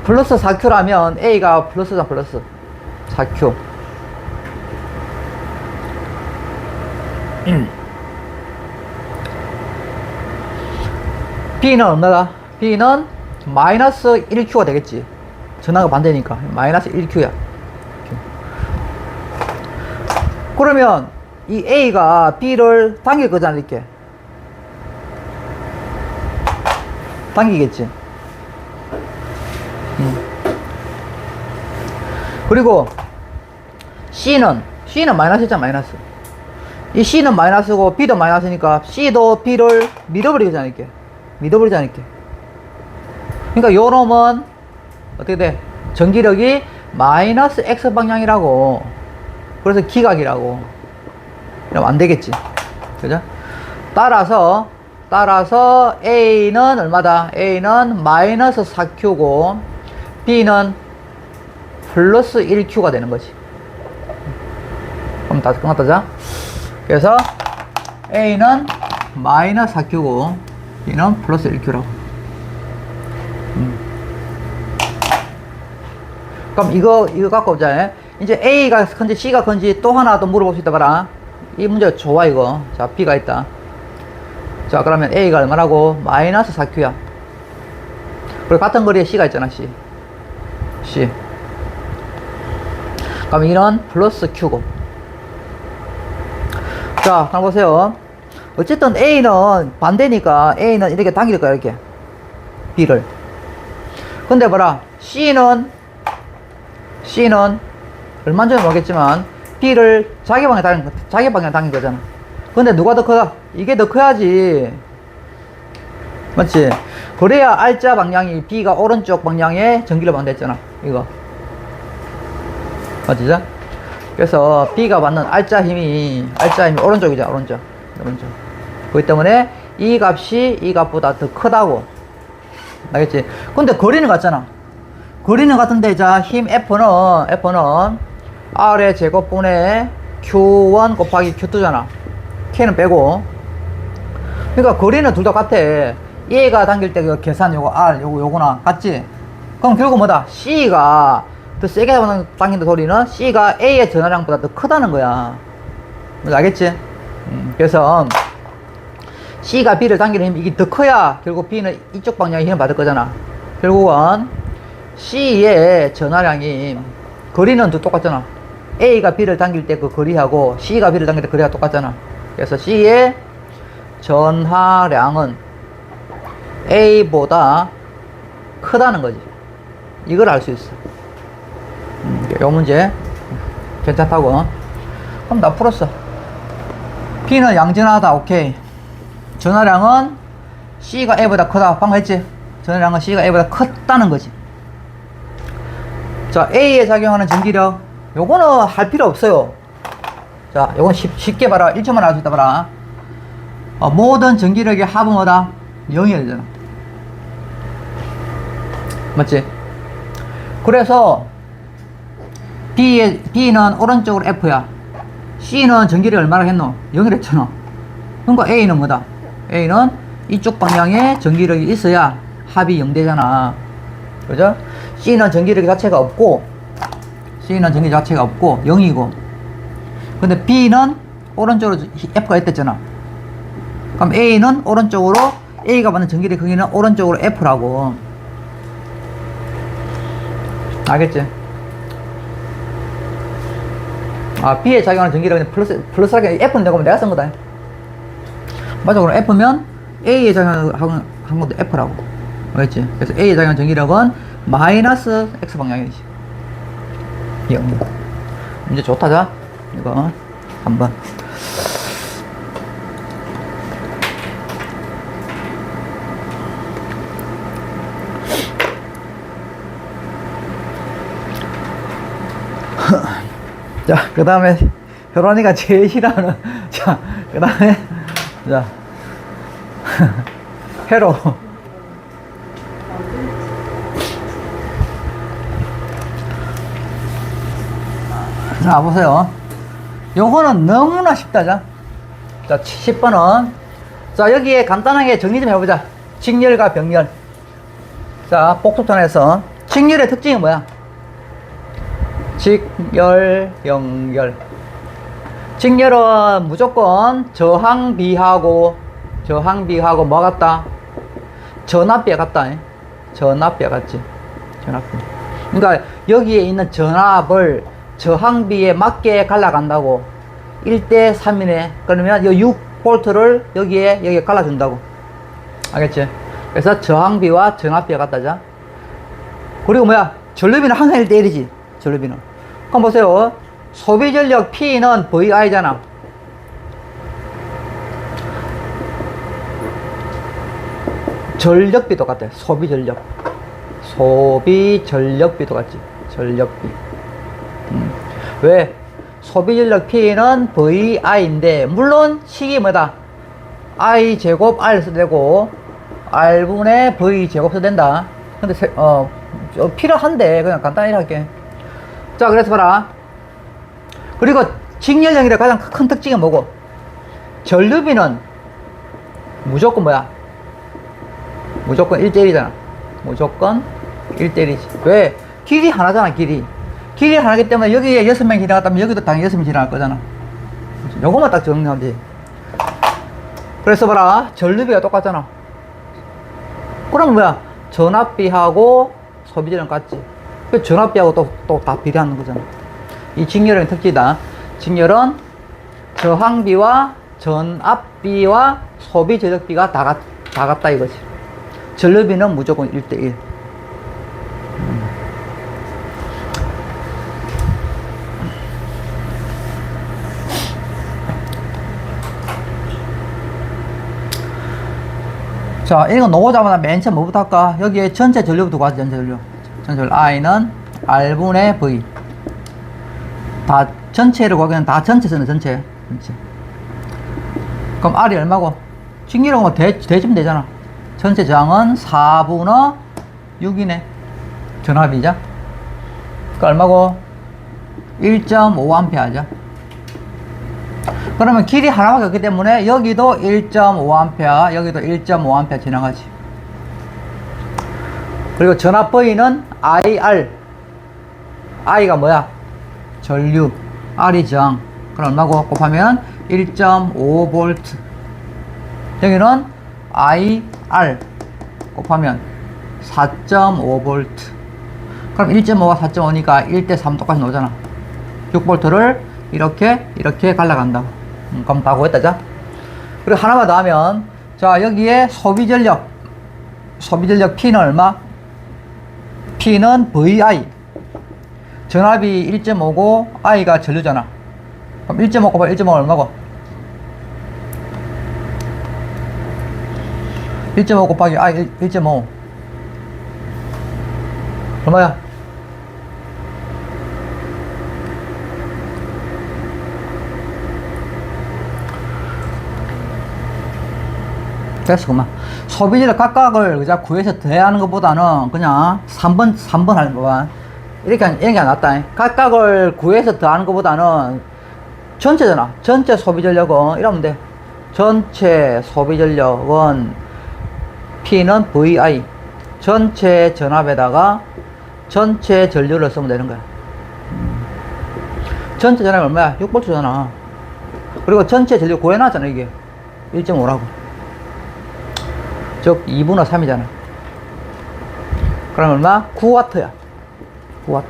플러스 4Q라면 A가 플러스다, 플러스 4Q. B는 얼마다? B는 마이너스 1Q가 되겠지. 전화가 반대니까 마이너스 1Q야. 그러면 이 A가 B를 당길 거잖아. 이렇게 당기겠지. 그리고 C는 마이너스잖아. 마이너스. 이 C는 마이너스고 B도 마이너스니까 C도 B를 밀어버리잖아. 이렇게 밀어버리잖아. 이렇게. 그러니까 요 놈은 어떻게 돼? 전기력이 마이너스 X 방향이라고. 그래서 기각이라고. 이러면 안 되겠지. 그죠? 따라서 A는 얼마다? A는 마이너스 4Q고 B는 플러스 1Q가 되는 거지. 그럼 다 끝났다. 자. 그래서 A는 마이너스 4Q고 B는 플러스 1Q라고. 그럼 이거 갖고 보자. 이제 A가 큰지 C가 큰지 또 하나 더 물어볼 수 있다 봐라. 이 문제 좋아 이거. 자, B가 있다. 자, 그러면 A가 얼마라고? 마이너스 4Q야. 그리고 같은 거리에 C가 있잖아. C. 그럼 이는 플러스 Q고. 자, 한번 보세요. 어쨌든 A는 반대니까 A는 이렇게 당길 거야. 이렇게 B를. 근데 봐라. C는 얼마인지 모르겠지만 B를 자기 방향에 당긴 거잖아. 근데 누가 더 커? 이게 더 커야지. 맞지? 그래야 R자 방향이 B가 오른쪽 방향에 전기를 받는댔잖아. 이거. 맞지? 그래서 B가 받는 R자 힘이 오른쪽이잖아. 오른쪽. 그렇기 때문에 이 값보다 더 크다고. 알겠지? 근데 거리는 같잖아. 거리는 같은데, 자, 힘 F는 R의 제곱분의 Q1 곱하기 Q2잖아. K는 빼고. 그러니까 거리는 둘 다 같아. 얘가 당길 때 그 계산 요거 R, 요거나 같지? 그럼 결국 뭐다? C가 더 세게 당긴다 소리는 C가 A의 전하량보다 더 크다는 거야. 알겠지? 그래서 C가 B를 당기는 힘이 이게 더 커야 결국 B는 이쪽 방향에 힘을 받을 거잖아. 결국은 C의 전하량이 거리는 또 똑같잖아. A가 B를 당길 때 그 거리하고 C가 B를 당길 때 거리가 똑같잖아. 그래서 C의 전하량은 A보다 크다는 거지. 이걸 알 수 있어. 요 문제 괜찮다고. 그럼 나 풀었어. B는 양전하다. 오케이. 전하량은 C가 A보다 크다. 방금 했지? 전하량은 C가 A보다 컸다는 거지. 자, A에 작용하는 전기력. 요거는 할 필요 없어요. 자, 요건 쉽게 봐라. 1초만 알 수 있다 봐라. 모든 전기력의 합은 뭐다? 0이어야 되잖아. 맞지? 그래서 B는 오른쪽으로 F야. C는 전기력이 얼마나 했노? 0이라 했잖아. 그러니까 A는 뭐다? A는 이쪽 방향에 전기력이 있어야 합이 0 되잖아. 그죠? C는 전기력 자체가 없고 0이고. 근데 B는 오른쪽으로 F가 있댔잖아. 그럼 A는 오른쪽으로, A가 받는 전기력 크기는 오른쪽으로 F라고. 알겠지? B에 작용하는 전기력은 플러스하게 F는 내가 쓴 거다. 맞아. 그럼 F면 A에 작용하는 것도 F라고. 알겠지? 그래서 A에 작용하는 전기력은 마이너스 X 방향이지. 이거 문제 좋다. 자, 이거 한번. 자, 그 다음에 혈원이가 제일 싫어하는, 자, 그 다음에, 자, 회로. 자, 보세요. 요거는 너무나 쉽다. 자, 10번은, 자, 여기에 간단하게 정리 좀 해보자. 직렬과 병렬. 자, 복속전에서 직렬의 특징이 뭐야? 직열, 병렬. 직렬은 무조건 저항비하고 뭐 같다? 전압비가 같다. 전압비가 같지. 전압비. 그러니까 여기에 있는 전압을 저항비에 맞게 갈라간다고. 1대 3이네. 그러면 이 6V를 여기에 갈라준다고. 알겠지? 그래서 저항비와 전압비가 같다자. 그리고 뭐야? 전류비는 항상 1대 1이지. 전류비는. 그럼 보세요. 소비전력 P는 VI잖아. 전력비 똑같아. 소비전력비 똑같지. 전력비. 왜? 소비전력 P는 VI인데, 물론 식이 뭐다? I 제곱 R 써도 되고, R분의 V 제곱 써도 된다. 근데, 필요한데, 그냥 간단히 할게. 자, 그래서 봐라. 그리고 직렬형의 가장 큰 특징은 뭐고? 전류비는 무조건 뭐야? 무조건 1대1이잖아. 무조건 1대1이지. 왜? 길이 하나잖아, 길이. 길이 하나기 때문에 여기에 6명이 지나갔다면 여기도 당연히 6명이 지나갈 거잖아. 요것만 딱 정리하면 돼. 그래서 봐라. 전류비가 똑같잖아. 그럼 뭐야? 전압비하고 소비전력 같지. 그 전압비하고 또 다 비례하는 거잖아. 이 직렬형의 특징이다. 직렬은 저항비와 전압비와 소비전력비가 다 같다 이거지. 전류비는 무조건 1대1. 자, 이거 놓고자마자 맨 처음 뭐부터 할까? 여기에 전체 전류부터 가자. 전체 전류. I는 R분의 V. 다 전체를 구하기는 다 전체 쓰는 전체. 그럼 R이 얼마고? 직렬하고 뭐 대주면 되잖아. 전체 저항은 4분의 6이네. 전압이죠. 그 얼마고? 1.5A 하죠. 그러면 길이 하나밖에 없기 때문에 여기도 1.5A, 여기도 1.5A 지나가지. 그리고 전압 V는 IR. I가 뭐야? 전류. R이 저항. 그럼 얼마고? 곱하면 1.5V. 여기는 IR 곱하면 4.5V. 그럼 1.5와 4.5니까 1대 3 똑같이 나오잖아. 6V를 이렇게 갈라간다. 그럼 다 구했다자. 그리고 하나만 더 하면, 자, 여기에 소비전력 P는 얼마? P는 VI. 전압이 1.5고 I가 전류잖아. 그럼 1.5 곱하기 1.5 얼마고? 1.5 곱하기 I 1.5 얼마야? 됐어. 그만. 소비전력 각각을 그자 구해서 대하는 것보다는 그냥 3번 하는 거야. 이렇게 안 낫다. 각각을 구해서 더하는 것보다는 전체잖아. 전체 소비전력은 이러면 돼. 전체 소비전력은 P는 VI. 전체 전압에다가 전체 전류를 쓰면 되는 거야. 전체 전압이 얼마야? 6V잖아. 그리고 전체 전류 구해놨잖아, 이게. 1.5라고. 즉, 2분의 3이잖아. 그럼 얼마? 9W야. 9W.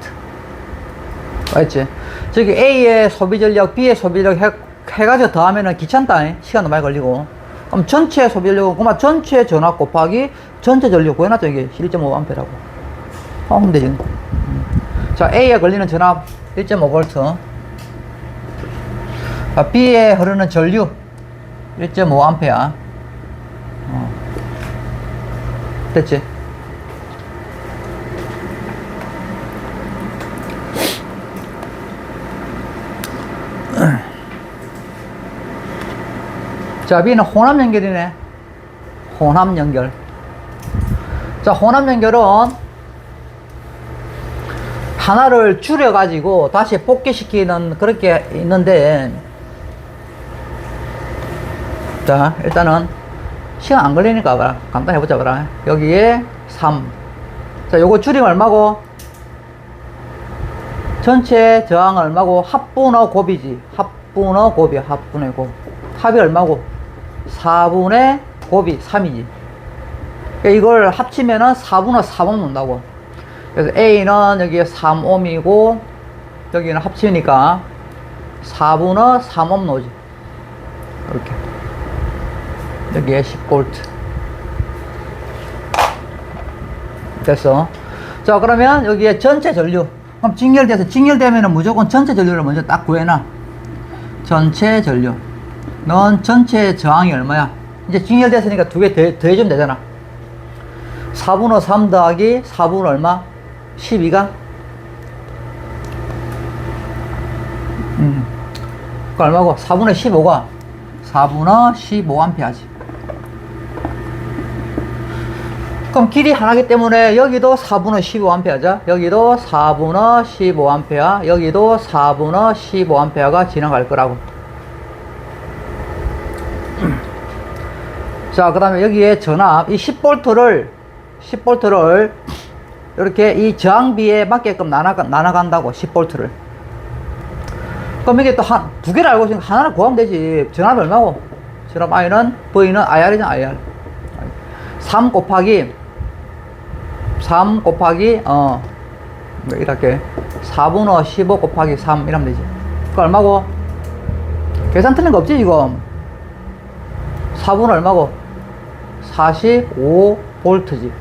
알겠지? 저기 A의 소비전력, B의 소비전력 해가지고 더하면은 귀찮다. 시간도 많이 걸리고. 그럼 전체 소비전력은, 그만 전체 전압 곱하기 전체 전력 구해놨죠, 이게. 1.5A라고. 하면 되지. 자, A에 걸리는 전압 1.5V. B에 흐르는 전류 1.5A. 됐지? 자, B는 혼합 연결이네. 혼합 연결. 자, 혼합 연결은 하나를 줄여가지고 다시 복귀시키는 그렇게 있는데, 자, 일단은 시간 안 걸리니까 봐라. 간단히 해보자, 봐라. 여기에 3. 자, 요거 줄이면 얼마고? 전체 저항은 얼마고? 합분의 곱이지. 합분의 곱이야. 합분의 곱. 합이 얼마고? 4분의 곱이 3이지. 그러니까 이걸 합치면은 4분의 3옴 논다고. 그래서 A는 여기에 3옴이고 여기는 합치니까 4분의 3옴 나오지. 이렇게. 여기에 10V. 됐어. 자, 그러면 여기에 전체 전류. 그럼 직렬되면은 무조건 전체 전류를 먼저 딱 구해놔. 전체 전류. 넌 전체 저항이 얼마야? 이제 직렬됐으니까 두 개 더해주면 되잖아. 4분의 3 더하기 4분의 얼마? 12가? 그 얼마고? 4분의 15가 4분의 15A지. 그럼 길이 하나기 때문에 여기도 4분의 15A자. 여기도 4분의 15A. 여기도 4분의 15A가 지나갈 거라고. 자, 그 다음에 여기에 전압, 이 10V를 이렇게 이 저항비에 맞게끔 나눠간다고, 10V를. 그럼 이게 또 두 개를 알고 있으니까 하나를 구하면 되지. 전압이 얼마고? 전압 I는, V는 IR이잖아, IR. 3 곱하기, 이렇게. 4분의 15 곱하기 3, 이러면 되지. 그 얼마고? 계산 틀린 거 없지, 지금? 4분의 얼마고? 45V지.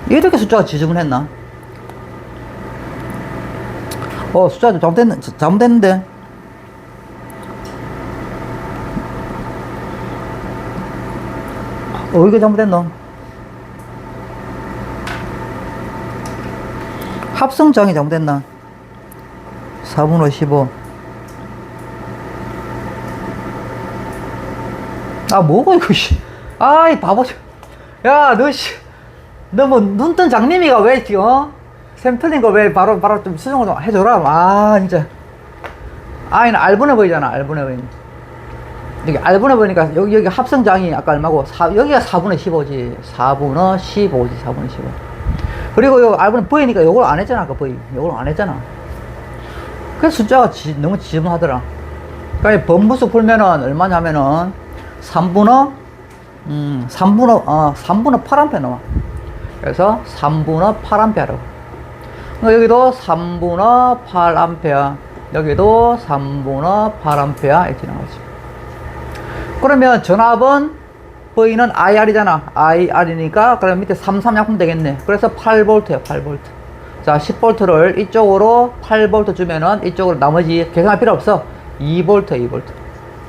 이렇게 숫자가 지저분했나? 숫자 좀 잘못됐는데. 이게 잘못됐노? 합성장이 잘못됐나? 4분의 15. 뭐고, 이거, 씨. 이 바보. 야, 너 뭐, 눈뜬 장님이가 왜, 샘 틀린 거 왜 바로 좀 수정을 좀 해줘라. 진짜. 이는 R분해 보이잖아, R분해 보이. 여기 R분해 보이니까, 여기 합성장이 아까 얼마고? 여기가 4분의 15지. 4분의 15지, 4분의 15. 그리고 요 R분해 보이니까 요걸 안 했잖아, 아까 보이. 요걸 안 했잖아. 그래서 숫자가 너무 지저분하더라. 그러니까 번부수 풀면은 얼마냐면은, 3분의 8A 나와. 그래서 3분의 8A라고. 여기도 3분의 8A. 여기도 3분의 8A 이렇게 나오지. 그러면 전압은 V는 IR이잖아. IR이니까 그럼 밑에 33 약분 되겠네. 그래서 8V야, 8V. 자, 10V를 이쪽으로 8V 주면은 이쪽으로 나머지 계산할 필요 없어. 2V, 2V.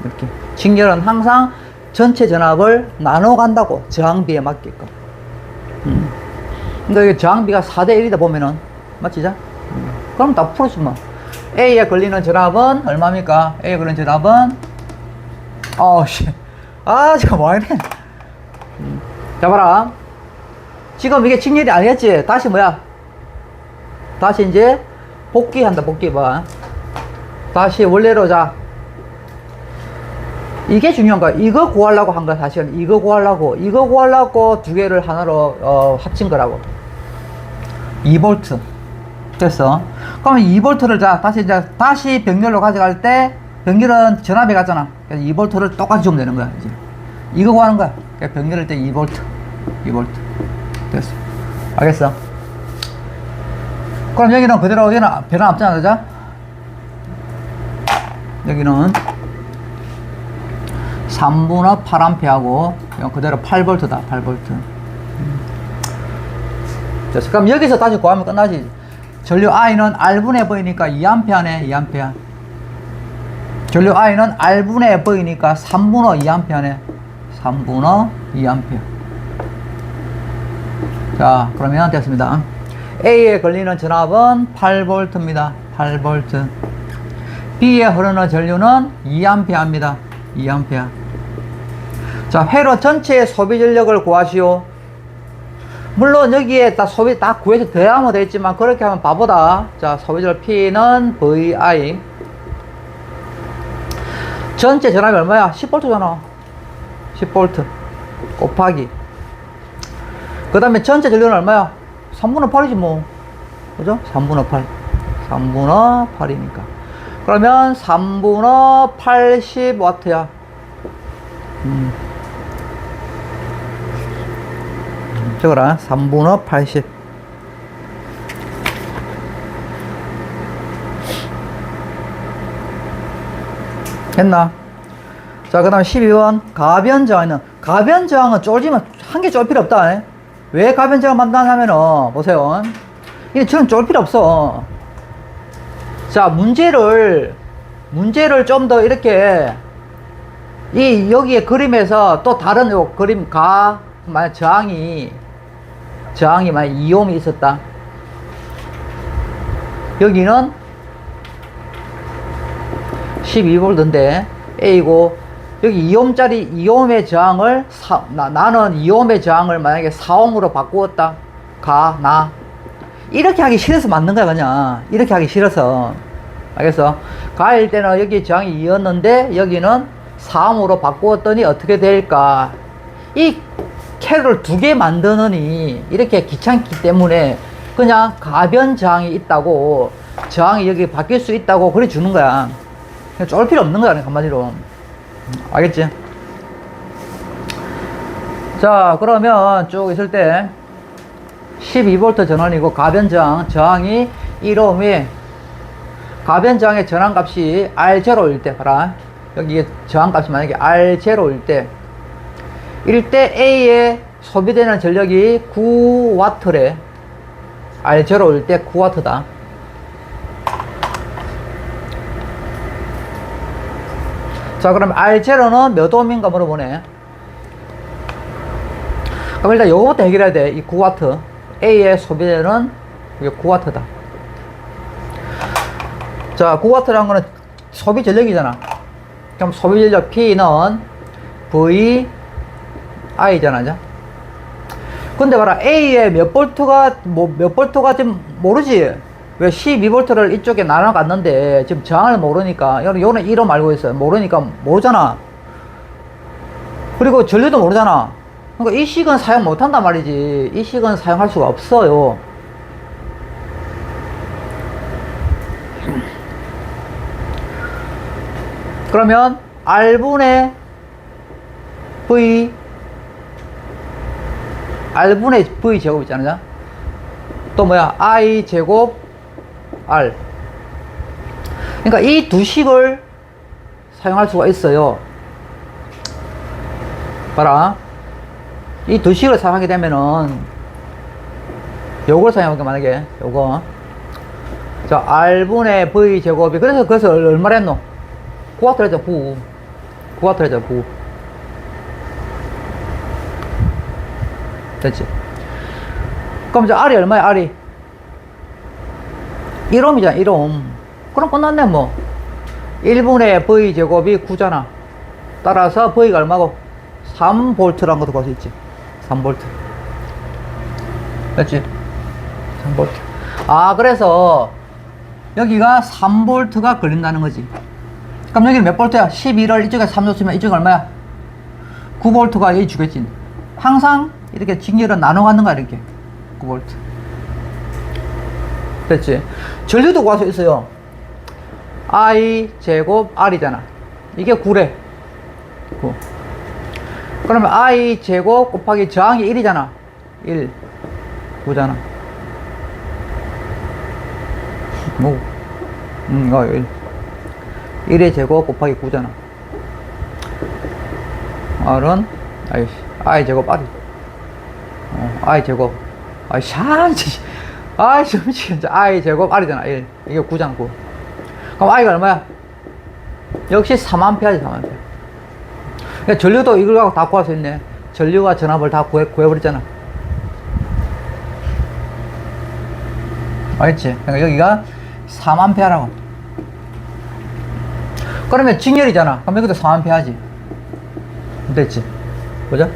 이렇게. 직렬은 항상 전체 전압을 나눠 간다고. 저항비에 맞게끔. 근데 이게 저항비가 4대1이다 보면은, 맞지? 그럼 다 풀어주지 뭐. A에 걸리는 전압은 얼마입니까? A에 걸리는 전압은, 지금 뭐 이래. 자, 봐라. 지금 이게 직렬이 아니겠지? 다시 뭐야? 다시 이제 복귀한다, 복귀 봐. 다시 원래로 자. 이게 중요한 거야. 이거 구하려고 한 거야, 사실은. 이거 구하려고 두 개를 하나로, 합친 거라고. 2V. 됐어. 그러면 2V를 자, 다시 병렬로 가져갈 때, 병렬은 전압에 가잖아. 그래서 2V를 똑같이 주면 되는 거야, 이제. 이거 구하는 거야. 그러니까 병렬일 때 2V. 됐어. 알겠어? 그럼 여기는 그대로, 여기는 변화 없잖아, 그죠? 여기는 3분의 8A하고 그대로 8V다, 8V. 자, 그럼 여기서 다시 구하면 끝나지. 전류 I는 R분해 보이니까 2A네, 2A. 전류 I는 R분해 보이니까 3분의 2A네, 3분의 2A. 자, 그러면 됐습니다. A에 걸리는 전압은 8V입니다. 8V. B에 흐르는 전류는 2A입니다. 2A. 자, 회로 전체의 소비 전력을 구하시오. 물론 여기에 다 소비 다 구해서 더하면 되겠지만 그렇게 하면 바보다. 자, 소비 전력 P는 VI. 전체 전압이 얼마야? 10V잖아. 10V 곱하기. 그 다음에 전체 전류는 얼마야? 3분의 8이지 뭐. 그죠? 3분의 8. 3분의 8이니까. 그러면 3분의 80W야. 적어라. 3분의 80. 했나? 자, 그 다음에 12번. 가변저항은 쫄지면 한 개 쫄 필요 없다. 왜 가변저항을 만드냐면은, 보세요. 이게 저는 쫄 필요 없어. 자, 문제를 좀 더 이렇게, 여기에 그림에서 또 다른 요 그림, 만약 저항이 만약 2ohm이 있었다. 여기는 12V인데, A고, 여기 2ohm의 저항을, 나는 2ohm의 저항을 만약에 4ohm으로 바꾸었다. 이렇게 하기 싫어서 만든 거야, 그냥. 이렇게 하기 싫어서. 알겠어? 가일 때는 여기 저항이 2였는데, 여기는 4ohm으로 바꾸었더니 어떻게 될까? 이 캐롤을 2개 만드느니, 이렇게 귀찮기 때문에, 그냥 가변 저항이 있다고, 저항이 여기 바뀔 수 있다고 그래 주는 거야. 그냥 쫄 필요 없는 거야, 한마디로. 알겠지? 자, 그러면 쭉 있을 때 12V 전원이고 저항이 1ohm이 가변저항의 전환값이 R0일 때, 봐라. 여기 저항값이 만약에 R0일 때, A에 소비되는 전력이 9W래. R0일 때 9W다. 자, 그럼 R0는 몇 ohm인가 물어보네. 그럼 일단 요거부터 해결해야 돼. 이 9W. A에 소비되는 이게 9W다. 자, 9W라는 거는 소비 전력이잖아. 그럼 소비 전력 P는 VI잖아. 근데 봐라. A에 몇 볼트가 지금 모르지? 왜 12V를 이쪽에 나눠갔는데 지금 저항을 모르니까, 요는 1옴 알고 있어요. 모르니까 모르잖아. 그리고 전류도 모르잖아. 그러니까 이 식은 사용 못한단 말이지. 이 식은 사용할 수가 없어요. 그러면 R분의 V 제곱 있잖아요. 또 뭐야? I 제곱 R. 그러니까 이 두 식을 사용할 수가 있어요. 봐라. 이 두 식을 사용하게 되면은 요걸 사용하게, 만약에 요거. 자, R분의 V 제곱이, 그래서 얼마나 했노? 9W 했죠, 9W 했죠, 9. 됐지? 그럼 이제 R이 얼마야, R이? 1ohm이잖아, 1ohm. 그럼 끝났네, 뭐. 1분의 V 제곱이 9잖아. 따라서 V가 얼마고? 3V라는 것도 볼 수 있지. 3V. 됐지? 3V. 아, 그래서 여기가 3V가 걸린다는 거지. 그럼 여기는 몇 볼트야? 11을 이쪽에 3 줬으면 이쪽은 얼마야? 9V가 여기 주겠지. 항상 이렇게 직렬은 나눠 갖는 거야, 이렇게. 9V. 됐지? 전류도 구할 수 있어요. I 제곱 R이잖아. 이게 9래. 9. 그러면 I 제곱 곱하기 저항이 1이잖아. 1. 9잖아. 뭐. 1. 1의 제곱 곱하기 9잖아. R은, I 제곱 R이. I 제곱. 좀 미치겠다. I 제곱 R이잖아. 1. 이게 9잖아, 9. 그럼 I가 얼마야? 역시 3A지, 3A. 그러니까 전류도 이걸 갖고 다 구할 수 있네. 전류와 전압을 다 구해버렸잖아. 알겠지? 그러니까 여기가 3A라고. 그러면 직렬이잖아. 그럼 여기도 3A지. 됐지? 보자.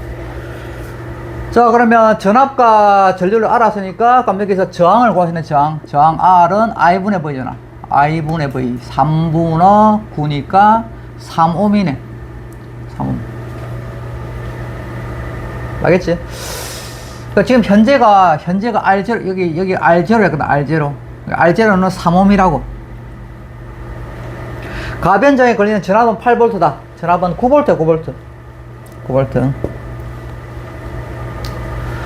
자, 그러면 전압과 전류를 알았으니까, 그럼 여기서 저항을 구하시는 저항 R은 I분의 V잖아. I분의 V. 3분의 9니까 3ohm이네. 3ohm. 알겠지? 그러니까 지금 현재가 R0, 여기 R0였거든, R0. R0는 3ohm이라고. 가변장애 걸리는 전압은 8V다. 전압은 9V, 9V. 9V.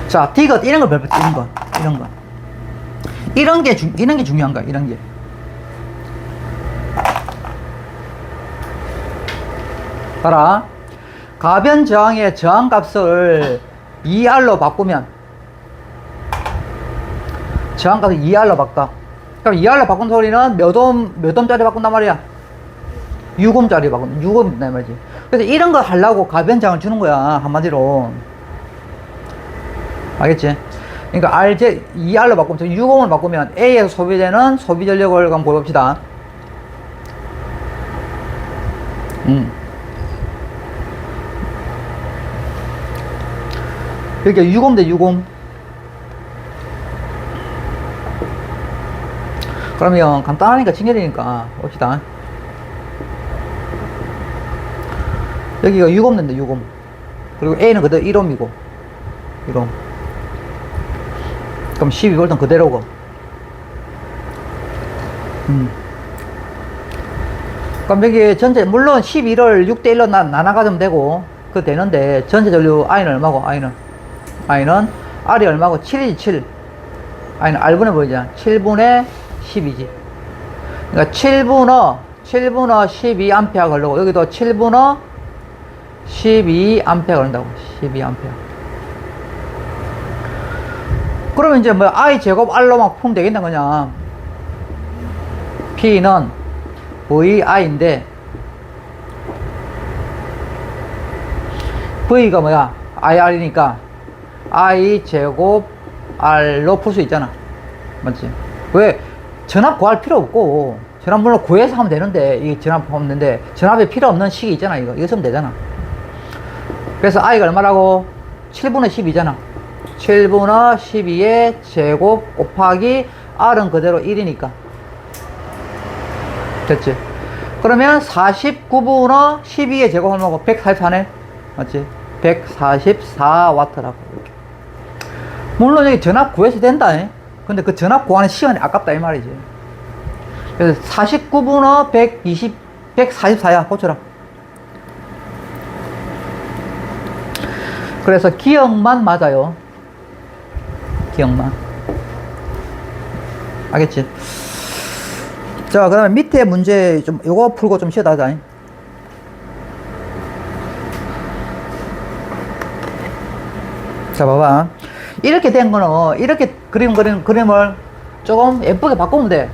자, 디귿, 이런 거 별표, 이런 거. 이런 거. 이런 게 중요한 거야, 이런 게. 봐라. 가변 저항의 저항 값을 2R로 바꾸면, 저항 값을 2R로 바꿔. 그럼 2R로 바꾼 소리는 몇 옴짜리 바꾼단 말이야? 6옴짜리 바꾼다. 6옴이다 말이지. 그래서 이런 거 하려고 가변 저항을 주는 거야, 한마디로. 알겠지? 그러니까 RZ 2R로 바꾸면 6옴을 바꾸면 A에서 소비되는 소비 전력을 한번 보여봅시다. 이렇게 6옴 대 6옴. 그러면 간단하니까 직렬이니까 봅시다. 여기가 6옴 된다, 6옴. 그리고 A는 그대로 1옴이고 1옴. 그럼 12V는 그대로고. 그럼 여기 전체, 물론 12를 6대1로 나눠가면 되고, 그거 되는데, 전체 전류 I는 얼마고, I는 R이 얼마고, 7이지, 7. I는 R분의 뭐냐? 7분의 10이지. 그러니까 7분의 12A 걸리고, 여기도 7분의 12A 걸린다고. 12A. 그러면 이제 뭐 I 제곱 R로만 풀면 되겠나 그냥. P는 VI인데 V가 뭐야? IR이니까 I 제곱 R로 풀 수 있잖아. 맞지? 왜? 전압 구할 필요 없고, 전압 물론 구해서 하면 되는데, 이 전압 없는데, 전압에 필요 없는 식이 있잖아. 이거 쓰면 되잖아. 그래서 I가 얼마라고? 7분의 10이잖아. 7분의 12의 제곱 곱하기 R은 그대로 1이니까. 됐지? 그러면 49분의 12의 제곱 얼마고? 144네? 맞지? 144W라고. 이렇게. 물론 여기 전압 구해서 된다. 근데 그 전압 구하는 시간이 아깝다, 이 말이지. 그래서 49분의 144야. 고쳐라. 그래서 기억만 맞아요. 기억만. 알겠지? 자, 그 다음에 밑에 문제 좀, 요거 풀고 좀 쉬어다 하자. 자, 봐봐. 이렇게 된 거는, 이렇게 그림을 조금 예쁘게 바꾸면 돼.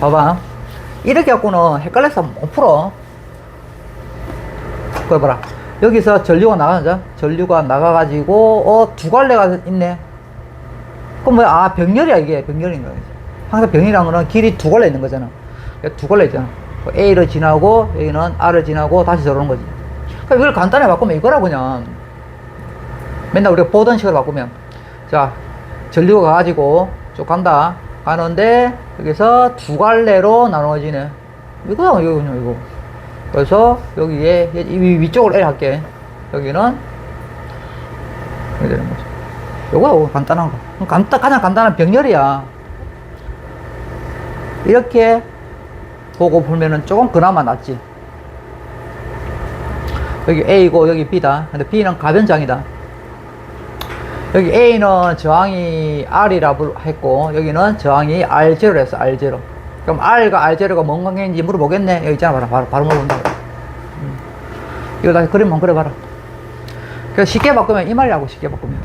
봐봐. 이렇게 갖고는 헷갈려서 못 풀어. 그래 봐라. 여기서 전류가 나가죠? 전류가 나가가지고, 두 갈래가 있네. 그럼 뭐야? 아, 병렬이야, 이게. 병렬인 거야. 항상 병렬이란 거는 길이 두 갈래 있는 거잖아. 두 갈래 있잖아. A를 지나고, 여기는 R을 지나고, 다시 저러는 거지. 그러니까 이걸 간단히 바꾸면 이거라, 그냥. 맨날 우리가 보던 식으로 바꾸면. 자, 전류가 가가지고 쭉 간다. 가는데, 여기서 두 갈래로 나눠지네. 이거야, 이거, 그냥 이거. 그래서 여기에 위쪽으로 L 할게. 여기는 이렇게 되는 거죠. 요거 간단한 거. 가장 간단한 병렬이야. 이렇게 보고 풀면은 조금 그나마 낫지. 여기 A고 여기 B다. 근데 B는 가변장이다. 여기 A는 저항이 R이라 했고, 여기는 저항이 R0로 했어. R0. 그럼 R과 R0가 뭔 관계인지 물어보겠네. 여기 있잖아. 바로 물어본다. 이거 다시 그림 한번 그려봐라. 그래서 쉽게 바꾸면 이 말이라고. 쉽게 바꾸면.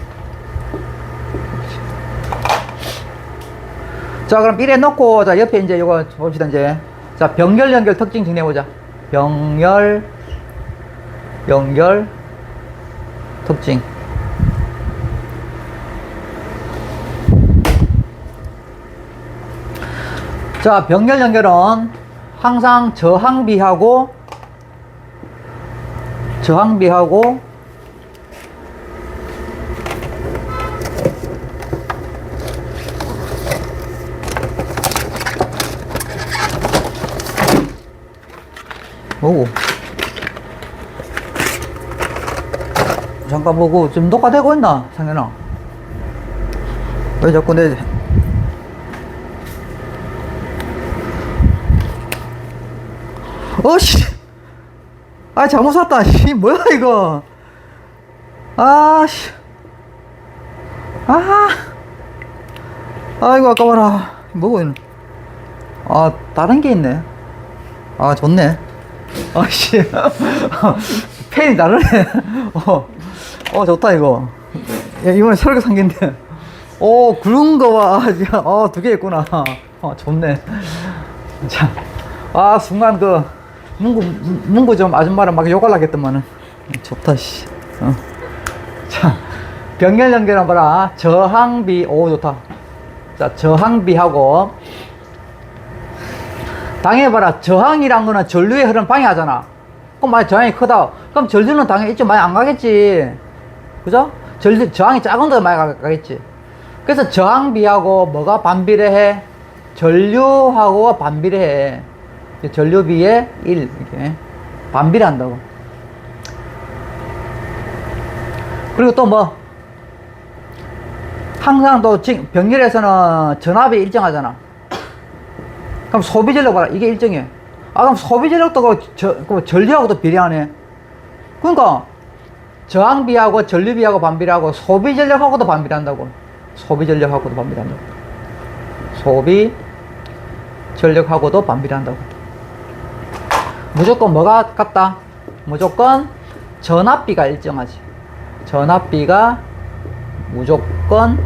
자, 그럼 이래 놓고, 자, 옆에 이제 이거 봅시다, 이제. 자, 병렬 연결 특징 정리해보자. 병렬 연결 특징. 자, 병렬 연결은 항상 저항비하고 오, 잠깐 보고 지금 녹화되고 있나, 상현아? 왜 자꾸 어씨, 아 잘못 샀다. 씨, 뭐야 이거? 아씨, 아이고 아까워라. 뭐고 이는? 아 다른 게 있네. 아 좋네. 아씨, 펜이 다르네. 좋다 이거. 야, 이번에 새롭게 산 게인데. 굵은 거와 두 개 있구나. 좋네. 자, 순간 문구 좀 아줌마랑 막 욕하려고 했더만은. 좋다, 씨. 자, 병렬 연결한 봐라. 저항비, 좋다. 자, 저항비하고, 당해봐라. 저항이란 거는 전류의 흐름 방해하잖아. 그럼 만약 저항이 크다. 그럼 전류는 당연히 이쪽 많이 안 가겠지. 그죠? 저항이 작은 데 많이 가겠지. 그래서 저항비하고 뭐가 반비례해? 전류하고 반비례해. 전류비의 1 이렇게 반비례한다고. 그리고 또 뭐 항상 또 병렬에서는 전압이 일정하잖아. 그럼 소비전력 봐라. 이게 일정해. 그럼 소비전력도 그 전류하고도 비례하네. 그러니까 저항비하고 전류비하고 반비례하고 소비전력하고도 반비례한다고. 소비전력하고도 반비례한다고. 소비전력하고도 반비례한다고. 무조건 뭐가 같다? 무조건 전압비가 일정하지. 전압비가 무조건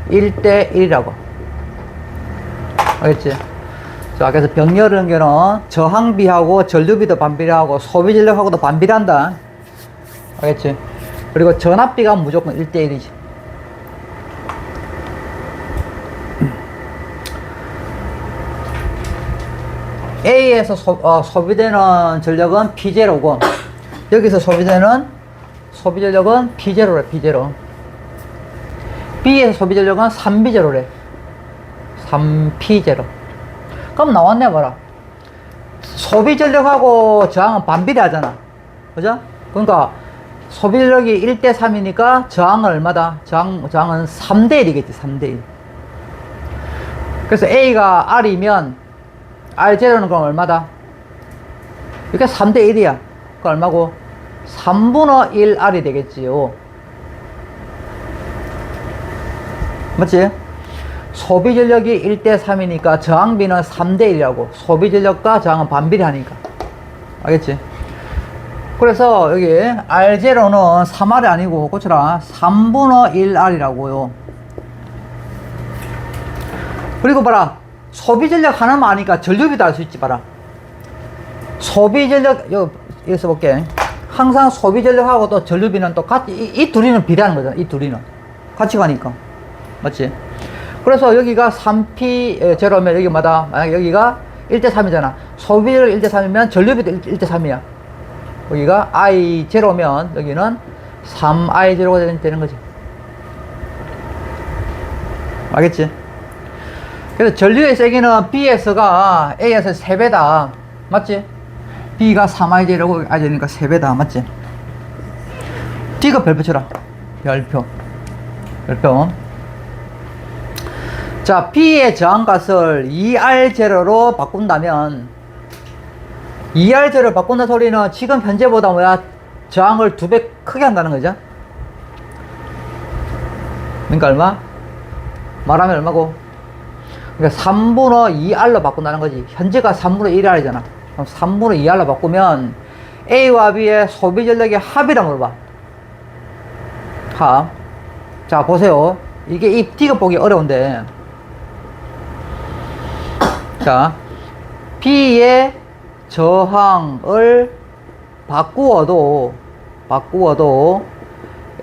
1대1이라고. 알겠지? 자, 그래서 병렬 연결은 저항비하고 전류비도 반비례하고 소비전력하고도 반비례한다. 알겠지? 그리고 전압비가 무조건 1대1이지. A에서 소비되는 전력은 P0고, 여기서 소비되는 소비전력은 P0래, P0. B에서 소비전력은 3B0래. 3P0. 그럼 나왔네, 봐라. 소비전력하고 저항은 반비례하잖아. 그죠? 그러니까 소비전력이 1대3이니까 저항은 얼마다? 저항은 3대1이겠지, 3대1. 그래서 A가 R이면 R0는 그럼 얼마다? 이게 3대1이야. 그 얼마고? 3분의 1 R이 되겠지요. 맞지? 소비전력이 1대3이니까 저항비는 3대1이라고. 소비전력과 저항은 반비례하니까. 알겠지? 그래서 여기 R0는 3R이 아니고 고쳐라. 3분의 1 R이라고요. 그리고 봐라. 소비전력 하나만 아니까 전류비도 알 수 있지, 봐라. 소비전력, 여기 써볼게. 항상 소비전력하고 또 전류비는 또 같이, 이 둘이는 비례하는 거잖아, 이 둘이는. 같이 가니까. 맞지? 그래서 여기가 3P0면 여기 마다, 만약 여기가 1대3이잖아. 소비전력 1대3이면 전류비도 1대3이야. 여기가 I0면 여기는 3I0가 되는 거지. 알겠지? 그래서 전류의 세기는 B에서가 A에서 3배다. 맞지? B가 3I0고 I니까 3배다. 맞지? D가 별표 쳐라. 별표. 자, B의 저항값을 2R0로 바꾼다면 2R0를 바꾼다 소리는 지금 현재보다 뭐야? 저항을 2배 크게 한다는 거죠. 그러니까 얼마? 말하면 얼마고? 그러니까 3분의 2R로 바꾼다는 거지. 현재가 3분의 1R이잖아. 그럼 3분의 2R로 바꾸면 A와 B의 소비전력의 합이라 물어봐. 합. 자, 보세요. 이게 이 D가 보기 어려운데. 자, B의 저항을 바꾸어도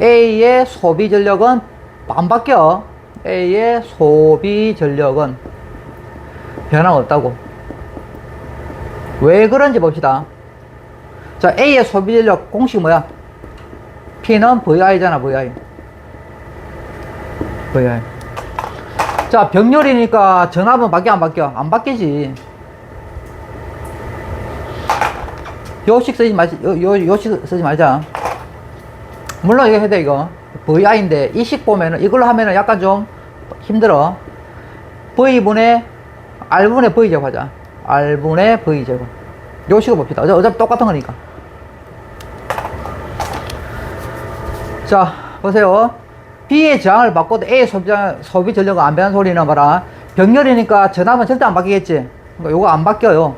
A의 소비전력은 안 바뀌어. A의 소비전력은 변함없다고. 왜 그런지 봅시다. 자, A의 소비전력 공식 뭐야? P는 VI잖아, VI. 자, 병렬이니까 전압은 바뀌어, 안 바뀌어? 안 바뀌지. 요식 쓰지 말자. 물론 이거 해야 돼, 이거. VI인데, 이 식 보면은, 이걸로 하면은 약간 좀 힘들어. V분의, R분의 V제곱 하자. R분의 V제곱. 요 식으로 봅시다. 어차피 똑같은 거니까. 자, 보세요. B의 저항을 바꿔도 A의 소비 전력은 안 변한 소리는 봐라. 병렬이니까 전압은 절대 안 바뀌겠지. 그러니까 요거 안 바뀌어요.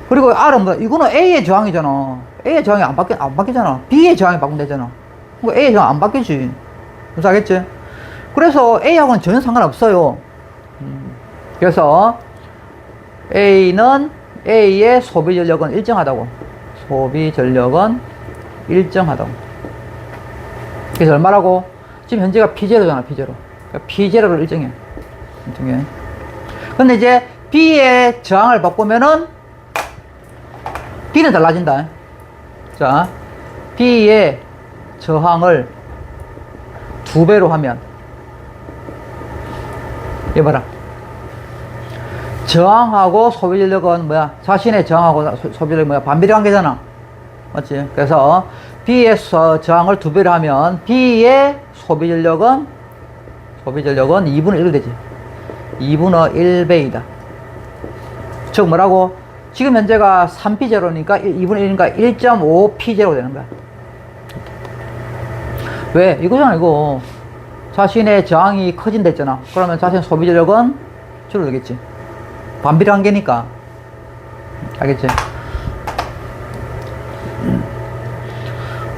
그리고 R은 뭐야? 이거는 A의 저항이잖아. A의 저항이 안 바뀌잖아. B의 저항이 바꾸면 되잖아. 그러니까 A의 저항 안 바뀌지. 무슨 알겠지? 그래서 A하고는 전혀 상관없어요. 그래서 A는 A의 소비 전력은 일정하다고. 소비 전력은 일정하다고. 그래서 얼마라고? 지금 현재가 P0잖아, P0. 그러니까 P0를 일정해. 근데 이제 B의 저항을 바꾸면은 B는 달라진다. 자, B의 저항을 2배로 하면, 이거 봐라. 저항하고 소비 전력은 뭐야? 자신의 저항하고 소비 전력이 뭐야? 반비례 관계잖아. 맞지? 그래서 B의 저항을 2배로 하면 B의 소비 전력은 2분의 1 되지. 2분의 1배이다. 즉 뭐라고? 지금 현재가 3P0니까 2분의 1이니까 1.5P0 되는 거야. 왜? 이거잖아, 이거. 자신의 저항이 커진다 했잖아. 그러면 자신의 소비 전력은 줄어들겠지. 반비례 관계니까. 알겠지?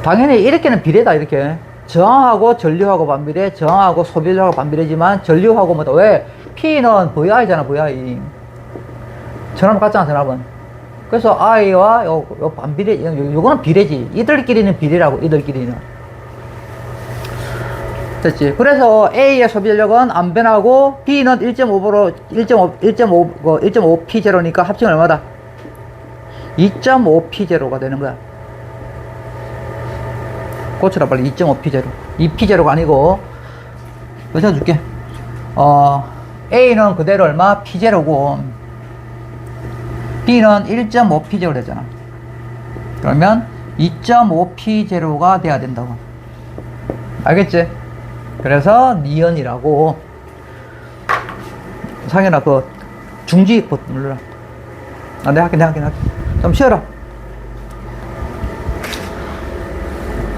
당연히 이렇게는 비례다, 이렇게. 저항하고 전류하고 반비례, 저항하고 소비 전력하고 반비례지만 전류하고 뭐다. 왜? P는 VI잖아, VI. 전압 같잖아, 전압은. 그래서 I와 요 반비례, 요거는 비례지. 이들끼리는 비례라고, 이들끼리는. 됐지? 그래서 A의 소비 전력은 안 변하고 B는 1.5%, 1.5P0니까 합치면 얼마다? 2.5P0가 되는 거야. 고쳐라, 빨리. 2.5P0. 2P0가 아니고, 여기다 줄게. A는 그대로 얼마? P0고, B는 1.5P0 되잖아. 그러면 2.5P0가 돼야 된다고. 알겠지? 그래서 니은이라고. 상현아, 그 중지 버튼 눌러라. 내가 할게. 좀 쉬어라.